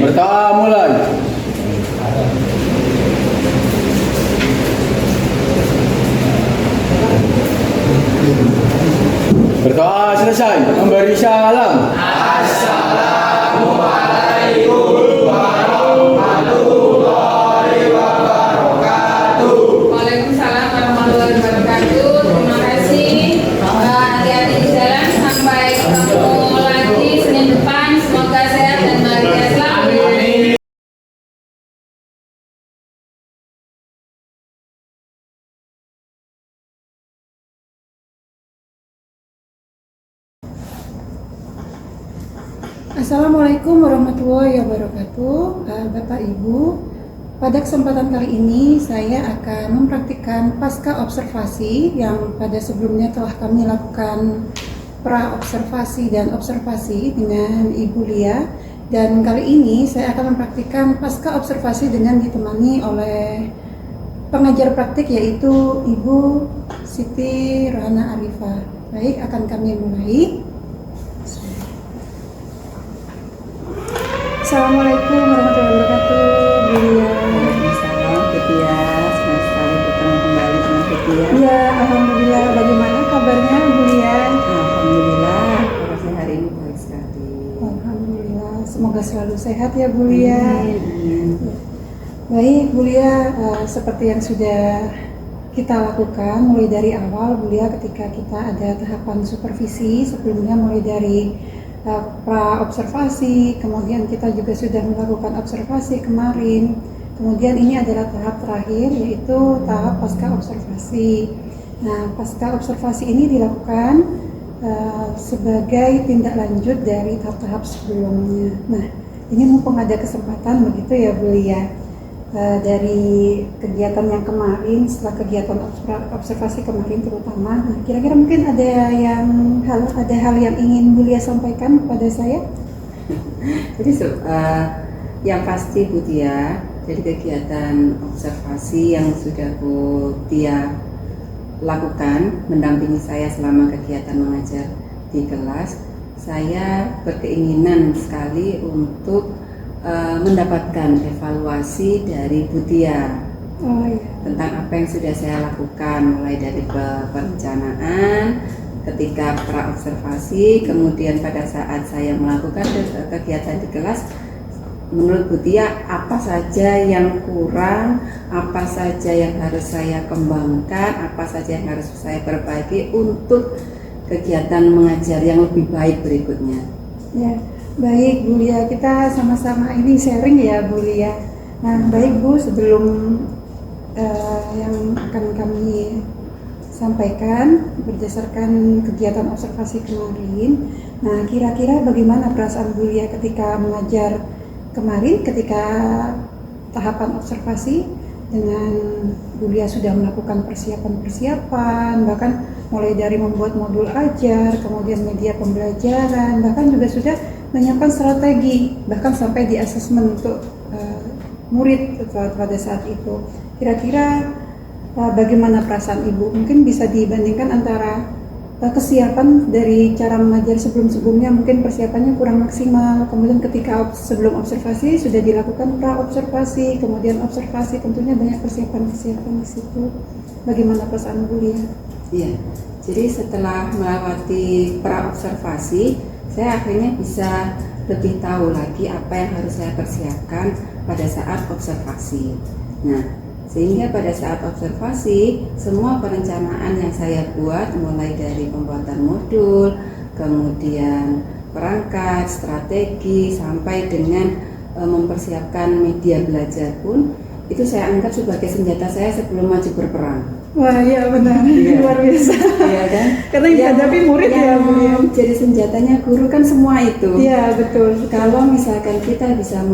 Berdoa mulai. Berdoa selesai, memberi salam. Waalaikumsalam warahmatullahi wabarakatuh. Terima kasih adik-adik di jalan. Sampai ketemu lagi Senin depan. Semoga sehat dan bahagia selalu. Assalamualaikum warahmatullahi wabarakatuh. Bapak Ibu, pada kesempatan kali ini saya akan mempraktikkan pasca observasi yang pada sebelumnya telah kami lakukan pra observasi dan observasi dengan Ibu Lia, dan kali ini saya akan mempraktikkan pasca observasi dengan ditemani oleh pengajar praktik yaitu Ibu Siti Rohana Arifah. Baik, akan kami mulai. Assalamualaikum warahmatullahi wabarakatuh, Bu Lia. Waalaikumsalam, Budia. Senang sekali bertemu kembali dengan Budia. Ya, alhamdulillah. Bagaimana kabarnya, Bu Lia? Alhamdulillah, kabar saya hari ini baik sekali. Alhamdulillah. Semoga selalu sehat ya, Bu Lia. Amin. Baik, Bu Lia, seperti yang sudah kita lakukan mulai dari awal, Bu Lia, ketika kita ada tahapan supervisi sebelumnya mulai dari pra observasi, kemudian kita juga sudah melakukan observasi kemarin, kemudian ini adalah tahap terakhir yaitu tahap pasca observasi. Nah, pasca observasi ini dilakukan sebagai tindak lanjut dari tahap-tahap sebelumnya. Nah, ini mumpung ada kesempatan begitu ya Bu Lia, dari kegiatan yang kemarin, setelah kegiatan observasi kemarin terutama, nah, kira-kira mungkin ada hal yang ingin Bu Lia sampaikan kepada saya? Jadi yang pasti Bu Tia, dari kegiatan observasi yang sudah Bu Tia lakukan mendampingi saya selama kegiatan mengajar di kelas, saya berkeinginan sekali untuk mendapatkan evaluasi dari Bu Tia tentang apa yang sudah saya lakukan, mulai dari perencanaan ketika pra-observasi, kemudian pada saat saya melakukan kegiatan di kelas. Menurut Bu Tia, apa saja yang kurang, apa saja yang harus saya kembangkan, apa saja yang harus saya perbaiki untuk kegiatan mengajar yang lebih baik berikutnya? Ya, baik Bu Lia, kita sama-sama ini sharing ya Bu Lia. Nah, baik Bu, sebelum yang akan kami sampaikan berdasarkan kegiatan observasi kemarin, nah kira-kira bagaimana perasaan Bu Lia ketika mengajar kemarin, ketika tahapan observasi, dengan Bu Lia sudah melakukan persiapan-persiapan, bahkan mulai dari membuat modul ajar, kemudian media pembelajaran, bahkan juga sudah menyiapkan strategi, bahkan sampai di asesmen untuk murid pada saat itu. Kira-kira bagaimana perasaan Ibu? Mungkin bisa dibandingkan antara kesiapan dari cara mengajar sebelum-sebelumnya, mungkin persiapannya kurang maksimal, kemudian ketika sebelum observasi sudah dilakukan pra-observasi, kemudian observasi, tentunya banyak persiapan-persiapan di situ. Bagaimana perasaan Bu Lia? Iya, jadi setelah melewati pra-observasi, saya akhirnya bisa lebih tahu lagi apa yang harus saya persiapkan pada saat observasi. Nah, sehingga pada saat observasi, semua perencanaan yang saya buat, mulai dari pembuatan modul, kemudian perangkat, strategi, sampai dengan mempersiapkan media belajar pun, itu saya anggap sebagai senjata saya sebelum maju berperang. Wah, iya benar, luar biasa. Iya kan? Karena yang dihadapi murid ya Bu Lia. Jadi senjatanya guru kan semua itu. Iya, betul. Kalau misalkan kita bisa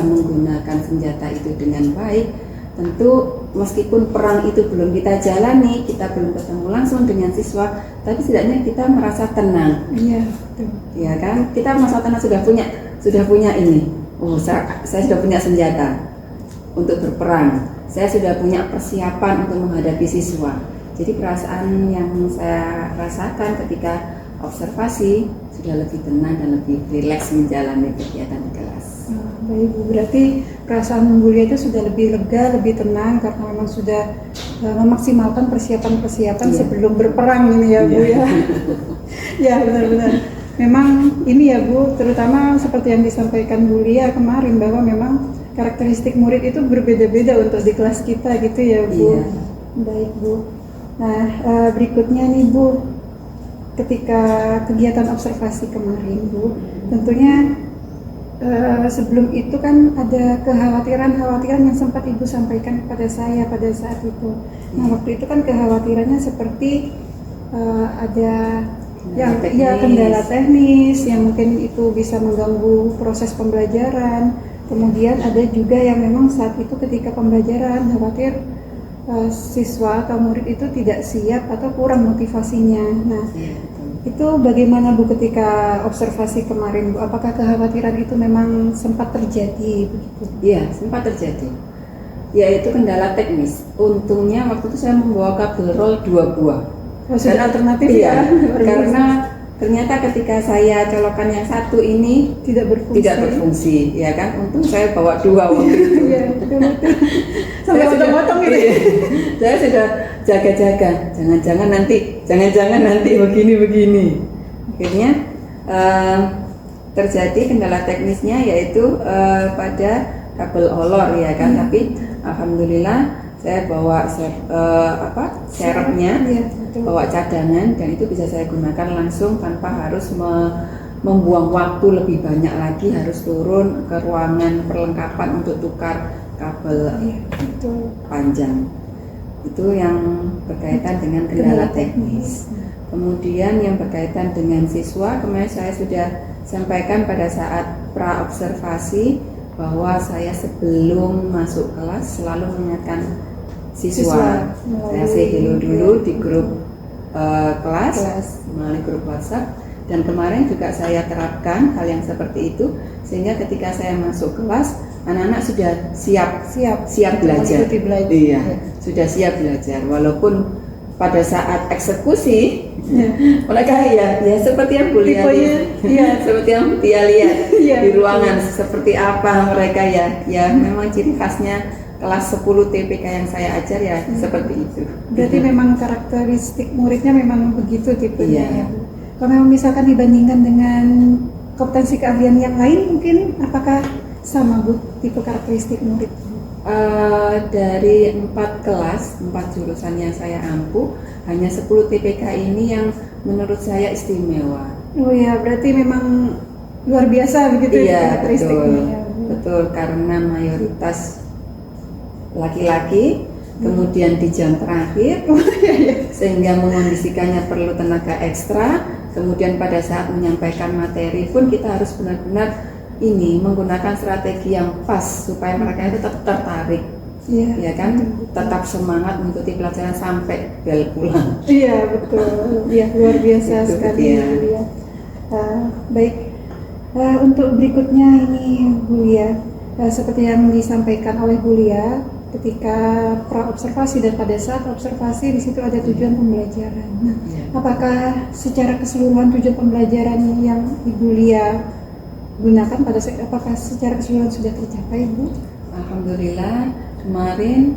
menggunakan senjata itu dengan baik, tentu meskipun perang itu belum kita jalani, kita belum ketemu langsung dengan siswa, tapi setidaknya kita merasa tenang. Iya, betul. Ya kan? Kita merasa tenang, sudah punya ini. Oh, saya sudah punya senjata untuk berperang. Saya sudah punya persiapan untuk menghadapi siswa. Jadi perasaan yang saya rasakan ketika observasi sudah lebih tenang dan lebih rileks menjalani kegiatan di kelas. Baik Bu, berarti perasaan Bu Lia itu sudah lebih lega, lebih tenang karena memang sudah memaksimalkan persiapan-persiapan sebelum berperang ini ya Bu ya. Ya benar-benar. Memang ini ya Bu, terutama seperti yang disampaikan Bu Lia kemarin, bahwa memang karakteristik murid itu berbeda-beda untuk di kelas kita gitu ya Bu. Iya. Baik Bu. Nah berikutnya nih Bu, ketika kegiatan observasi kemarin Bu, tentunya sebelum itu kan ada kekhawatiran yang sempat Ibu sampaikan kepada saya pada saat itu. Nah waktu itu kan kekhawatirannya seperti ada kendala teknis yang mungkin itu bisa mengganggu proses pembelajaran. Kemudian ada juga yang memang saat itu ketika pembelajaran khawatir siswa atau murid itu tidak siap atau kurang motivasinya. Nah, itu bagaimana Bu ketika observasi kemarin Bu? Apakah kekhawatiran itu memang sempat terjadi begitu? Iya, sempat terjadi. Yaitu kendala teknis. Untungnya waktu itu saya membawa kabel roll 2 buah. Oh, sudah alternatif ya? ya? Karena ternyata ketika saya colokan yang satu ini tidak berfungsi, ya kan? Untung saya bawa 2 waktu itu. Iya, betul. Sampai potong-potong gitu. Saya sudah jaga-jaga, jangan-jangan nanti begini. Akhirnya terjadi kendala teknisnya yaitu pada kabel olor ya kan. Tapi alhamdulillah saya bawa serepnya, bawa cadangan, dan itu bisa saya gunakan langsung tanpa harus membuang waktu lebih banyak lagi, harus turun ke ruangan perlengkapan untuk tukar kabel panjang. Itu yang berkaitan dengan kendala teknis. Kemudian yang berkaitan dengan siswa, kemarin saya sudah sampaikan pada saat pra-observasi bahwa saya sebelum masuk kelas selalu mengingatkan siswa. Saya say hello dulu di grup kelas melalui grup WhatsApp. Dan kemarin juga saya terapkan hal yang seperti itu, sehingga ketika saya masuk kelas, anak-anak sudah siap belajar. Mengikuti belajar. Iya, sudah siap belajar. Walaupun pada saat eksekusi, mereka ya seperti yang Bu lihat, seperti yang dia lihat di ruangan, seperti apa mereka ya memang ciri khasnya kelas 10 TPK yang saya ajar ya seperti itu. Berarti memang karakteristik muridnya memang begitu tipenya Iya. ya Bu. Kalau memang misalkan dibandingkan dengan kompetensi keahlian yang lain, mungkin apakah sama Bu tipe karakteristik murid? Dari 4 kelas, 4 jurusan yang saya ampuh, hanya 10 TPK ini yang menurut saya istimewa. Oh ya, berarti memang luar biasa begitu Iya, karakteristiknya ya Bu. betul, karena mayoritas laki-laki, kemudian di jam terakhir, sehingga mengondisikannya perlu tenaga ekstra. Kemudian pada saat menyampaikan materi pun kita harus benar-benar menggunakan strategi yang pas supaya mereka itu tetap tertarik, ya kan, tetap semangat mengikuti pelajaran sampai bel pulang. Iya betul, ya luar biasa Itu sekali dia. Bu Lia. Baik, untuk berikutnya ini Bu Lia, seperti yang disampaikan oleh Bu Lia, ketika pra observasi dan pada saat observasi di situ ada tujuan pembelajaran. Nah, apakah secara keseluruhan tujuan pembelajaran yang Ibu Lia gunakan pada saat apakah secara keseluruhan sudah tercapai Bu? Alhamdulillah kemarin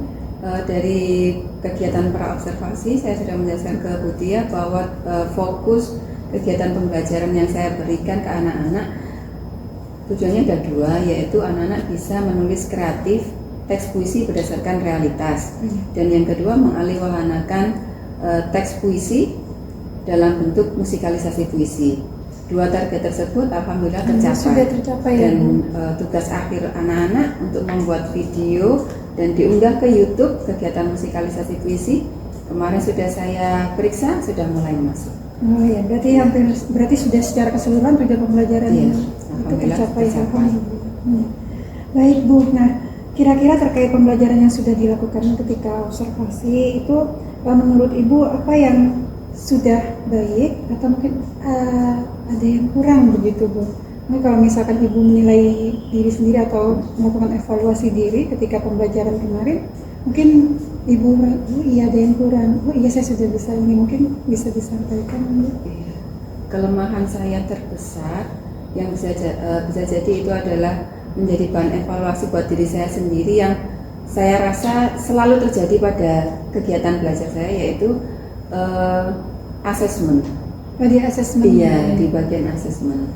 dari kegiatan pra observasi saya sudah menjelaskan ke Bu Tia bahwa fokus kegiatan pembelajaran yang saya berikan ke anak-anak tujuannya ada 2, yaitu anak-anak bisa menulis kreatif teks puisi berdasarkan realitas, dan yang kedua mengalihwahanakan teks puisi dalam bentuk musikalisasi puisi. 2 target tersebut alhamdulillah tercapai. Sudah tercapai Dan tugas akhir anak-anak untuk membuat video dan diunggah ke YouTube kegiatan musikalisasi puisi kemarin sudah saya periksa, sudah mulai masuk. Oh ya, berarti sudah secara keseluruhan tujuan pembelajaran Iya, itu alhamdulillah tercapai. tercapai. Baik Bu, nah kira-kira terkait pembelajaran yang sudah dilakukan ketika observasi itu menurut Ibu apa yang sudah baik atau mungkin ada yang kurang begitu Bu? Nah, kalau misalkan Ibu menilai diri sendiri atau melakukan evaluasi diri ketika pembelajaran kemarin, mungkin Ibu iya ada yang kurang, iya saya sudah bisa ini, mungkin bisa disampaikan Bu? Iya. Kelemahan saya terbesar yang bisa jadi itu adalah menjadi bahan evaluasi buat diri saya sendiri yang saya rasa selalu terjadi pada kegiatan belajar saya, yaitu asesmen. Di asesmen? Iya, di bagian asesmen.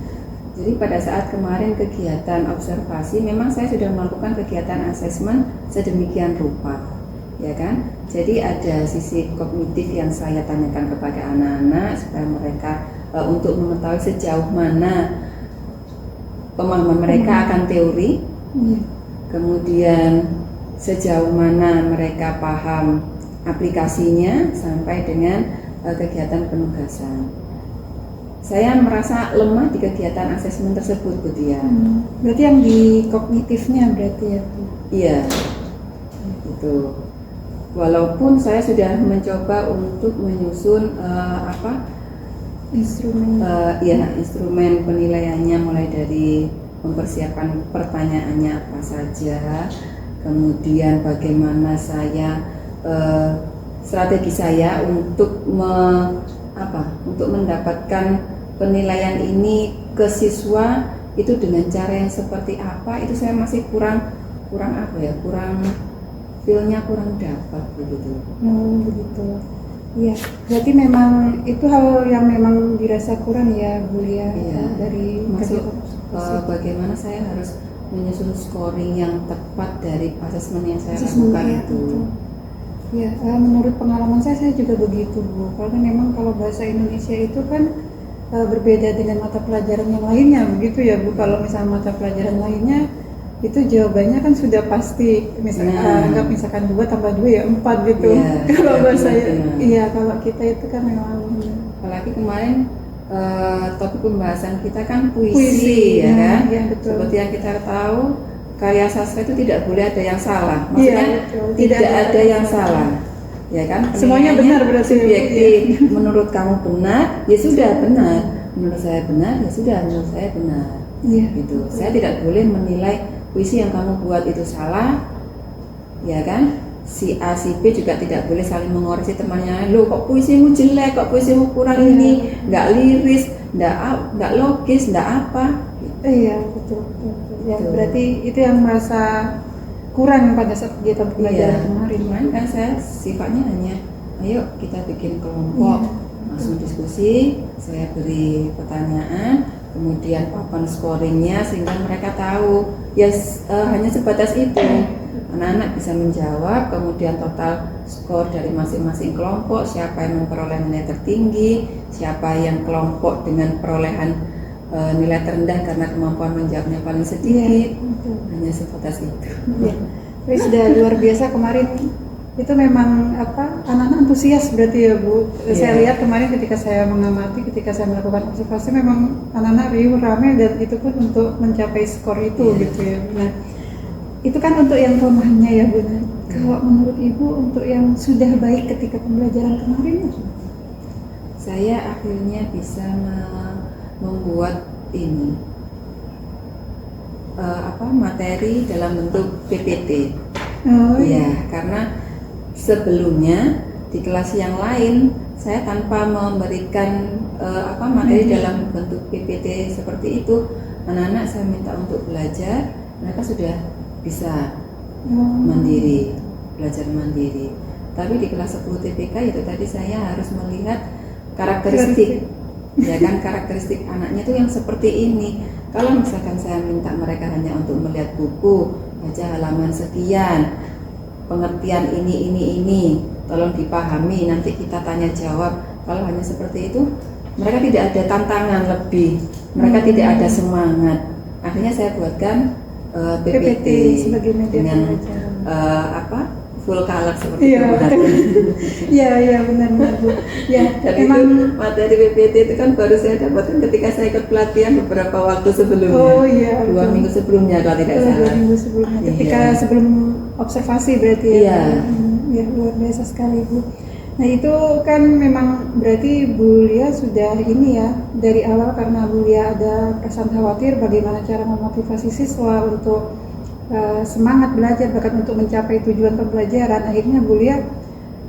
Jadi pada saat kemarin kegiatan observasi, memang saya sudah melakukan kegiatan asesmen sedemikian rupa, ya kan? Jadi ada sisi kognitif yang saya tanyakan kepada anak-anak supaya mereka untuk mengetahui sejauh mana pemahaman mereka akan teori, kemudian sejauh mana mereka paham aplikasinya sampai dengan kegiatan penugasan. Saya merasa lemah di kegiatan asesmen tersebut, Bu Tia. Berarti yang di kognitifnya berarti ya Bu? Iya, itu. Walaupun saya sudah mencoba untuk menyusun instrumen penilaiannya, mulai dari mempersiapkan pertanyaannya apa saja, kemudian bagaimana saya strategi saya untuk untuk mendapatkan penilaian ini ke siswa itu dengan cara yang seperti apa, itu saya masih kurang feel-nya kurang dapat begitu. Begitu. Iya, berarti memang itu hal yang memang dirasa kurang ya Bu Lia. Iya. Dari Masuk kegiatan bagaimana saya harus menyusun scoring yang tepat dari asesmen yang saya asesmen, lakukan ya, itu. betul. Ya, menurut pengalaman saya juga begitu Bu. Karena memang kalau bahasa Indonesia itu kan berbeda dengan mata pelajaran yang lainnya begitu ya Bu. Kalau misalnya mata pelajaran lainnya itu jawabannya kan sudah pasti, misalkan anggap misalkan 2 tambah 2 ya 4 gitu. Kalau bahasa kalau kita itu kan memang, apalagi kemarin topik pembahasan kita kan puisi ya kan. Ya, betul. Seperti yang kita tahu, karya sastra itu tidak boleh ada yang salah. Maksudnya betul. tidak ada yang salah. Ya kan? Semuanya benar berarti. Subjektif. Menurut kamu benar, ya sudah benar. menurut saya benar, ya sudah menurut saya benar. Iya. Gitu. Saya tidak boleh menilai puisi yang kamu buat itu salah, ya kan? Si A, si B juga tidak boleh saling mengoreksi temannya. Loh, kok puisimu jelek, kok puisimu kurang ini, nggak liris, nggak logis, nggak apa. Iya, betul. Ya, Betul. berarti itu yang merasa kurang pada saat kegiatan pembelajaran kemarin. Kemarin kan saya sifatnya hanya, ayo kita bikin kelompok, langsung diskusi, saya beri pertanyaan, kemudian papan scoringnya sehingga mereka tahu. Ya hanya sebatas itu. Anak-anak bisa menjawab, kemudian total skor dari masing-masing kelompok, siapa yang memperoleh nilai tertinggi, siapa yang kelompok dengan perolehan nilai terendah karena kemampuan menjawabnya paling sedikit. Betul. Hanya sebatas itu. Ya. Tapi sudah luar biasa kemarin. Itu memang anak-anak antusias berarti ya Bu. Iya. Saya lihat kemarin ketika saya mengamati, ketika saya melakukan observasi, memang anak-anak riuh ramai dan itu pun untuk mencapai skor itu gitu ya. Nah, itu kan untuk yang kelemahannya ya Bu. Nah, kalau menurut Ibu untuk yang sudah baik ketika pembelajaran kemarin, Saya akhirnya bisa membuat ini materi dalam bentuk PPT. oh Ya, karena sebelumnya di kelas yang lain saya tanpa memberikan materi dalam bentuk PPT seperti itu, anak-anak saya minta untuk belajar, mereka sudah bisa mandiri, belajar mandiri. Tapi di kelas 10 TPK itu tadi saya harus melihat karakteristik, ya kan, karakteristik anaknya itu yang seperti ini. Kalau misalkan saya minta mereka hanya untuk melihat buku, baca halaman sekian, pengertian ini, tolong dipahami, nanti kita tanya jawab. Kalau hanya seperti itu, mereka tidak ada tantangan lebih, mereka tidak ada semangat. Akhirnya saya buatkan PPT sebagai media dengan pembelajaran. Full color seperti Iya, itu. iya benar Bu. Ya, Dan memang itu materi PPT itu kan baru saya dapatkan ketika saya ikut pelatihan beberapa waktu sebelumnya. Oh iya, 2 betul. minggu sebelumnya kalau tidak 2 salah. minggu sebelumnya, ketika Iya. sebelum observasi berarti ya. Iya. Ya luar biasa sekali Bu. Nah itu kan memang berarti Bu Lia sudah ini ya dari awal, karena Bu Lia ada perasaan khawatir bagaimana cara memotivasi siswa untuk semangat belajar bahkan untuk mencapai tujuan pembelajaran. Akhirnya Bu Lia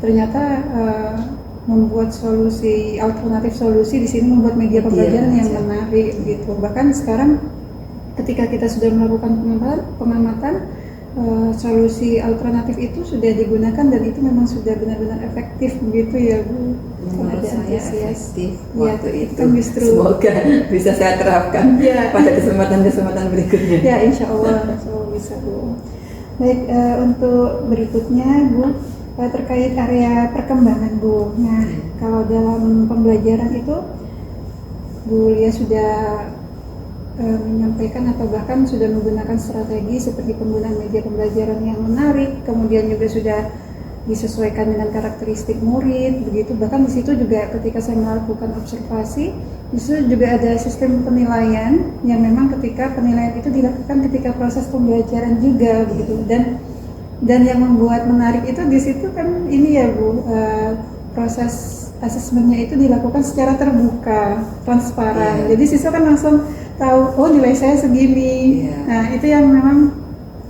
ternyata membuat alternatif solusi di sini, membuat media pembelajaran yang menarik gitu. Bahkan sekarang ketika kita sudah melakukan pengamatan, solusi alternatif itu sudah digunakan dan itu memang sudah benar-benar efektif begitu ya Bu. Menurut Ada saya antusias. efektif Ya, waktu itu. kan justru. Semoga bisa saya terapkan Ya. pada kesempatan-kesempatan berikutnya. Ya insya Allah bisa Bu. Baik, untuk berikutnya Bu, terkait area perkembangan Bu. Nah kalau dalam pembelajaran itu Bu Lia sudah menyampaikan atau bahkan sudah menggunakan strategi seperti penggunaan media pembelajaran yang menarik, kemudian juga sudah disesuaikan dengan karakteristik murid, begitu. Bahkan di situ juga ketika saya melakukan observasi, di situ juga ada sistem penilaian yang memang ketika penilaian itu dilakukan ketika proses pembelajaran juga, begitu. Dan yang membuat menarik itu di situ kan ini ya Bu, proses asesmennya itu dilakukan secara terbuka, transparan. Jadi siswa kan langsung tahu, oh nilai saya segini. Nah itu yang memang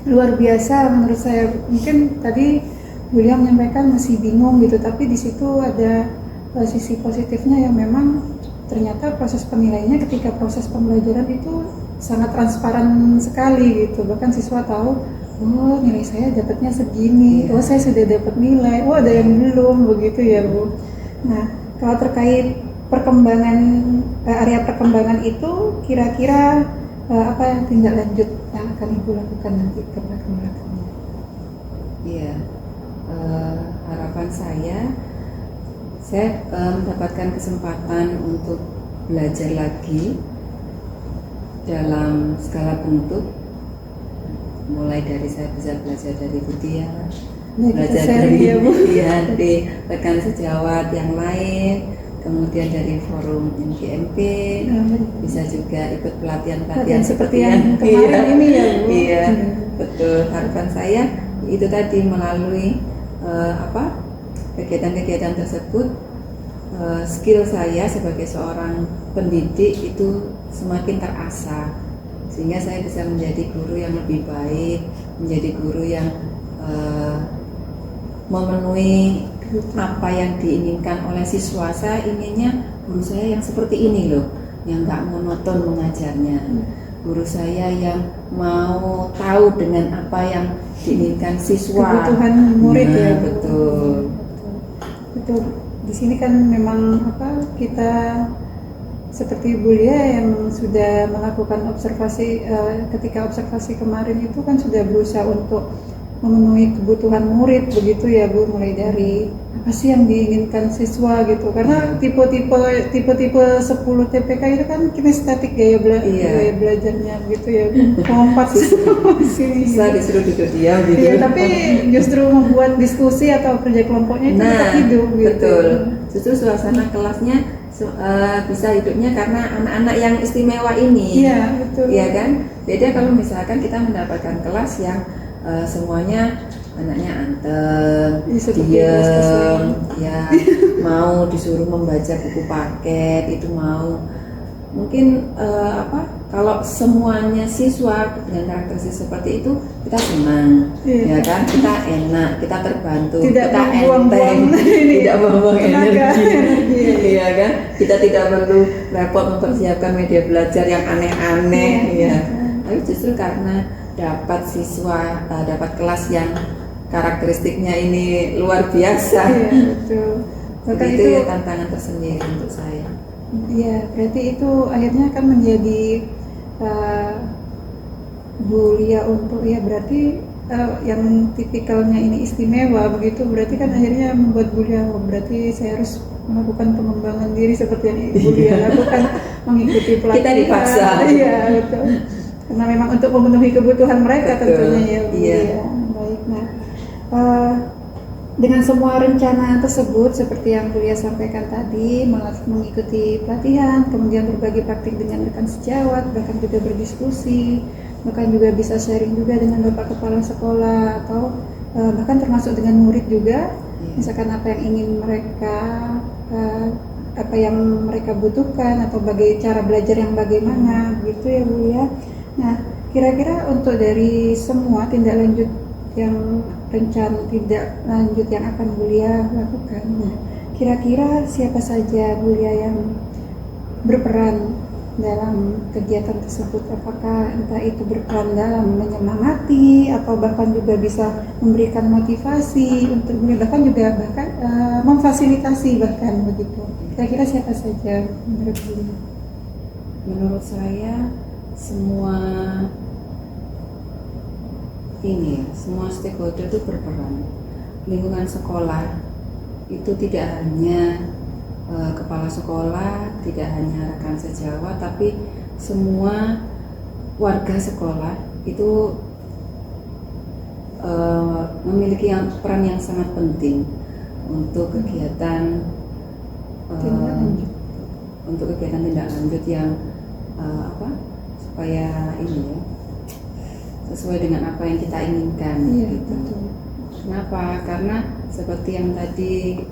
luar biasa menurut saya. Mungkin tadi William menyampaikan masih bingung gitu, tapi di situ ada sisi positifnya yang memang ternyata proses penilaiannya ketika proses pembelajaran itu sangat transparan sekali gitu. Bahkan siswa tahu, oh nilai saya dapatnya segini, oh saya sudah dapat nilai, oh ada yang belum, begitu ya Bu. Nah kalau terkait perkembangan area perkembangan itu kira-kira apa yang tindak lanjut yang akan Ibu lakukan nanti ke belakang-belakangnya? Iya, harapan saya mendapatkan kesempatan untuk belajar lagi dalam skala bentuk, mulai dari saya bisa belajar dari Budia, belajar dari rekan sejawat yang lain, kemudian dari forum NGMP, bisa juga ikut pelatihan-pelatihan seperti yang kemarin ini ya Bu. Iya, betul. Harapan saya itu tadi melalui kegiatan-kegiatan tersebut skill saya sebagai seorang pendidik itu semakin terasah, sehingga saya bisa menjadi guru yang lebih baik, menjadi guru yang memenuhi apa yang diinginkan oleh siswa. Saya inginnya guru saya yang seperti ini loh, yang nggak monoton mengajarnya, guru saya yang mau tahu dengan apa yang diinginkan siswa, kebutuhan murid. Nah, ya Bu. betul. Betul. Di sini kan memang kita seperti Bu Lia yang sudah melakukan observasi, ketika observasi kemarin itu kan sudah berusaha untuk memenuhi kebutuhan murid begitu ya Bu, mulai dari apa sih yang diinginkan siswa gitu, karena tipe-tipe 10 TPK itu kan kinestetik gaya belajarnya gitu ya Bu, lompat sini. Bisa disuruh duduk diam gitu. Iya, tapi justru membuat diskusi atau kerja kelompoknya itu tetap hidup gitu. Betul. Justru suasana kelasnya bisa hidupnya karena anak-anak yang istimewa ini. Iya, betul. Iya kan? Beda kalau misalkan kita mendapatkan kelas yang semuanya anaknya anteng, diam, ya mau disuruh membaca buku paket itu mau. Mungkin kalau semuanya siswa dengan karakteristik seperti itu kita senang, ya kan, kita enak, kita terbantu, tidak kita enteng, tidak membuang energi, iya kan, kita tidak perlu repot mempersiapkan media belajar yang aneh-aneh, ya. Tapi justru karena dapat siswa, dapat kelas yang karakteristiknya ini luar biasa, betul. Itu ya tantangan tersendiri untuk saya. Iya, berarti itu akhirnya akan menjadi Bu Lia untuk berarti yang tipikalnya ini istimewa begitu, berarti kan akhirnya membuat Bu Lia, berarti saya harus melakukan pengembangan diri seperti yang Bu Lia lakukan, mengikuti pelatihan. Kita dipaksa. Iya, betul. Karena memang untuk memenuhi kebutuhan mereka tentunya ya Bu Lia. Baik, nah dengan semua rencana tersebut seperti yang Bu Lia sampaikan tadi, mengikuti pelatihan, kemudian berbagi praktik dengan rekan sejawat, bahkan juga berdiskusi, bahkan juga bisa sharing juga dengan Bapak Kepala Sekolah atau bahkan termasuk dengan murid juga, misalkan apa yang ingin mereka apa yang mereka butuhkan atau cara belajar yang bagaimana begitu ya Bu Lia. Nah, kira-kira untuk dari semua tindak lanjut yang rencana tindak lanjut yang akan Bu Lia lakukan, nah, kira-kira siapa saja Bu Lia yang berperan dalam kegiatan tersebut? Apakah entah itu berperan dalam menyemangati atau bahkan juga bisa memberikan motivasi untuk Bu Lia, bahkan memfasilitasi bahkan begitu. Kira-kira siapa saja menurut Bu Lia? Menurut saya semua semua stakeholder itu berperan. Lingkungan sekolah itu tidak hanya kepala sekolah, tidak hanya rekan sejawat, tapi semua warga sekolah itu memiliki peran yang sangat penting untuk kegiatan tindak lanjut yang supaya sesuai dengan apa yang kita inginkan. Gitu. Betul. Kenapa? Karena seperti yang tadi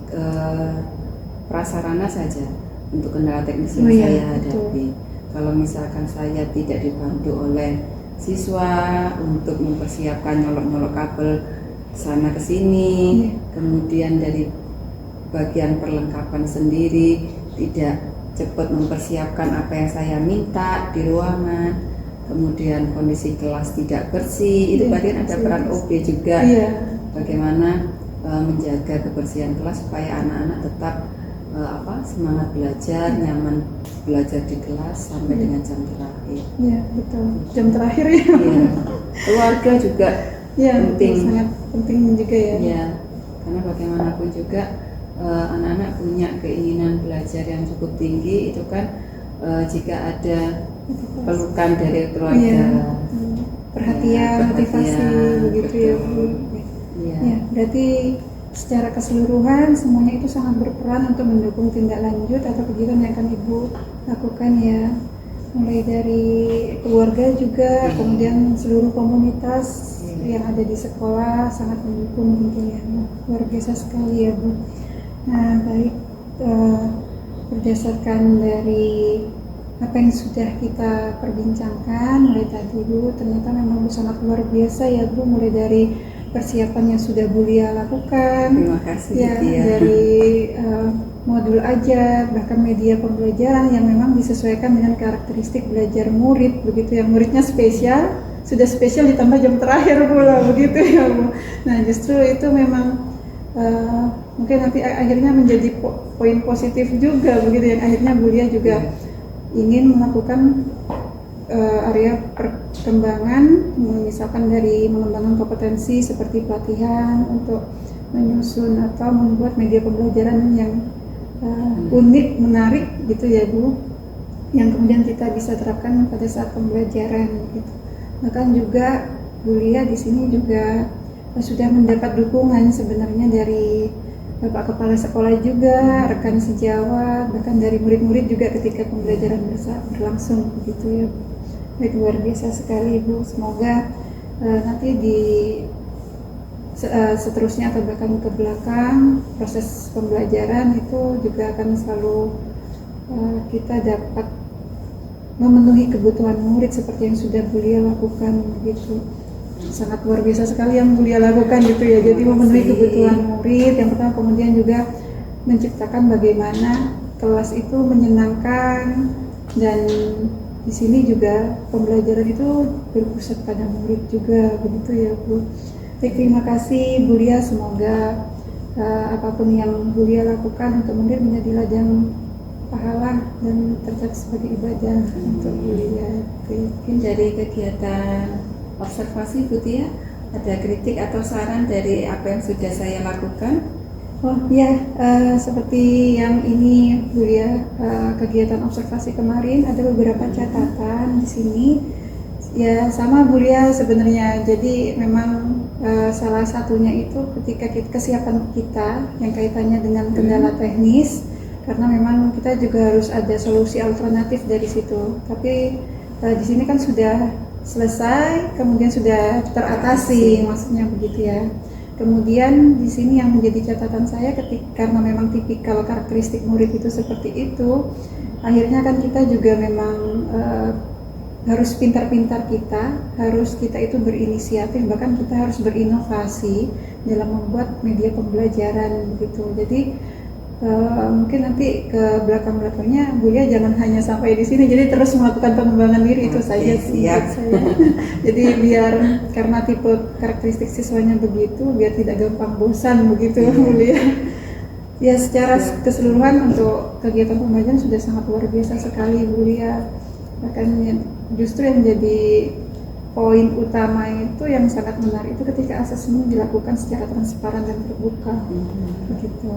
prasarana saja untuk kendala teknis yang saya hadapi. Kalau misalkan saya tidak dibantu oleh siswa untuk mempersiapkan nyolok-nyolok kabel sana ke sini, kemudian dari bagian perlengkapan sendiri tidak cepat mempersiapkan apa yang saya minta di ruangan, kemudian kondisi kelas tidak bersih, itu bagian ada peran OB juga. Bagaimana menjaga kebersihan kelas supaya anak-anak tetap semangat belajar, nyaman belajar di kelas sampai dengan jam terakhir. Iya, betul. Jam terakhir ya. Iya. Keluarga juga penting. Sangat penting juga ya. Iya. Karena bagaimanapun juga anak-anak punya keinginan belajar yang cukup tinggi, itu kan jika ada pelukan dari keluarga, perhatian, motivasi begitu ya Bu. Ya, berarti secara keseluruhan semuanya itu sangat berperan untuk mendukung tindak lanjut atau kegiatan yang akan Ibu lakukan ya, mulai dari keluarga juga, kemudian seluruh komunitas yang ada di sekolah sangat mendukung tentunya. Luar biasa sekali ya Bu. Nah baik, berdasarkan dari apa yang sudah kita perbincangkan mulai tadi Bu, ternyata memang sangat luar biasa ya Bu, mulai dari persiapan yang sudah Bu Lia lakukan. Terima kasih Ya, Lia. dari modul ajar, bahkan media pembelajaran yang memang disesuaikan dengan karakteristik belajar murid, begitu ya, muridnya spesial, sudah spesial ditambah jam terakhir pula, begitu ya Bu. Nah justru itu memang mungkin nanti akhirnya menjadi poin positif juga, begitu yang akhirnya Bu Lia juga ingin melakukan area perkembangan, misalkan dari mengembangkan kompetensi seperti pelatihan untuk menyusun atau membuat media pembelajaran yang unik, menarik gitu ya Bu, yang kemudian kita bisa terapkan pada saat pembelajaran gitu. Bahkan juga Bu Lia di sini juga sudah mendapat dukungan sebenarnya dari Bapak Kepala Sekolah juga, rekan sejawat, bahkan dari murid-murid juga ketika pembelajaran berlangsung begitu ya. Baik, luar biasa sekali Bu. Semoga nanti di seterusnya atau bahkan ke belakang proses pembelajaran itu juga akan selalu kita dapat memenuhi kebutuhan murid seperti yang sudah Bu Lia lakukan begitu. Sangat luar biasa sekali yang Bu Lia lakukan gitu ya. Jadi memenuhi kebutuhan murid yang pertama, kemudian juga menciptakan bagaimana kelas itu menyenangkan, dan di sini juga pembelajaran itu berpusat pada murid juga begitu ya Bu. Terima kasih Bu Lia, semoga apapun yang Bu Lia lakukan untuk murid menjadi ladang pahala dan tercatat sebagai ibadah untuk Bu Lia. Mungkin dari kegiatan observasi Bu Tia, ada kritik atau saran dari apa yang sudah saya lakukan? Oh ya, seperti yang ini Bu Lia, kegiatan observasi kemarin ada beberapa catatan di sini. Ya sama Bu Lia sebenarnya. Jadi memang salah satunya itu ketika kesiapan kita yang kaitannya dengan kendala teknis, karena memang kita juga harus ada solusi alternatif dari situ. Tapi di sini kan sudah selesai, kemudian sudah teratasi, maksudnya begitu ya. Kemudian di sini yang menjadi catatan saya karena memang tipikal karakteristik murid itu seperti itu, akhirnya kan kita juga memang harus pintar-pintar harus kita itu berinisiatif, bahkan kita harus berinovasi dalam membuat media pembelajaran begitu. Jadi mungkin nanti ke belakang-belakangnya Bu Lia jangan hanya sampai di sini, jadi terus melakukan pengembangan diri. Itu saja sih saya. Jadi biar karena tipe karakteristik siswanya begitu, biar tidak gampang bosan begitu Bu Lia. Ya secara keseluruhan untuk kegiatan pembelajaran sudah sangat luar biasa sekali Bu Lia. Bahkan justru yang menjadi poin utama itu yang sangat menarik itu ketika asesmen dilakukan secara transparan dan terbuka begitu.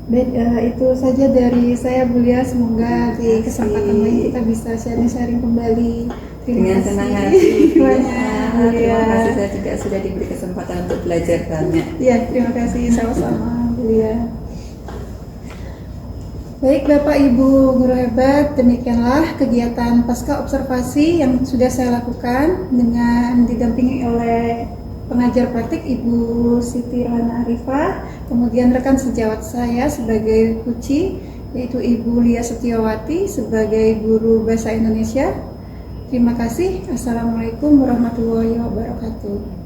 Baik, itu saja dari saya Bu Lia. Semoga di kesempatan lain kita bisa sharing-sharing kembali. Dengan senang hati banyak. Terima kasih, saya juga sudah diberi kesempatan untuk belajar banyak. Ya, terima kasih, sama-sama Bu Lia. Baik Bapak Ibu guru hebat, demikianlah kegiatan pasca observasi yang sudah saya lakukan dengan didampingi oleh pengajar praktik Ibu Siti Rohana Arifah, kemudian rekan sejawat saya sebagai Kuci yaitu Ibu Lia Setiawati sebagai guru bahasa Indonesia. Terima kasih. Assalamualaikum warahmatullahi wabarakatuh.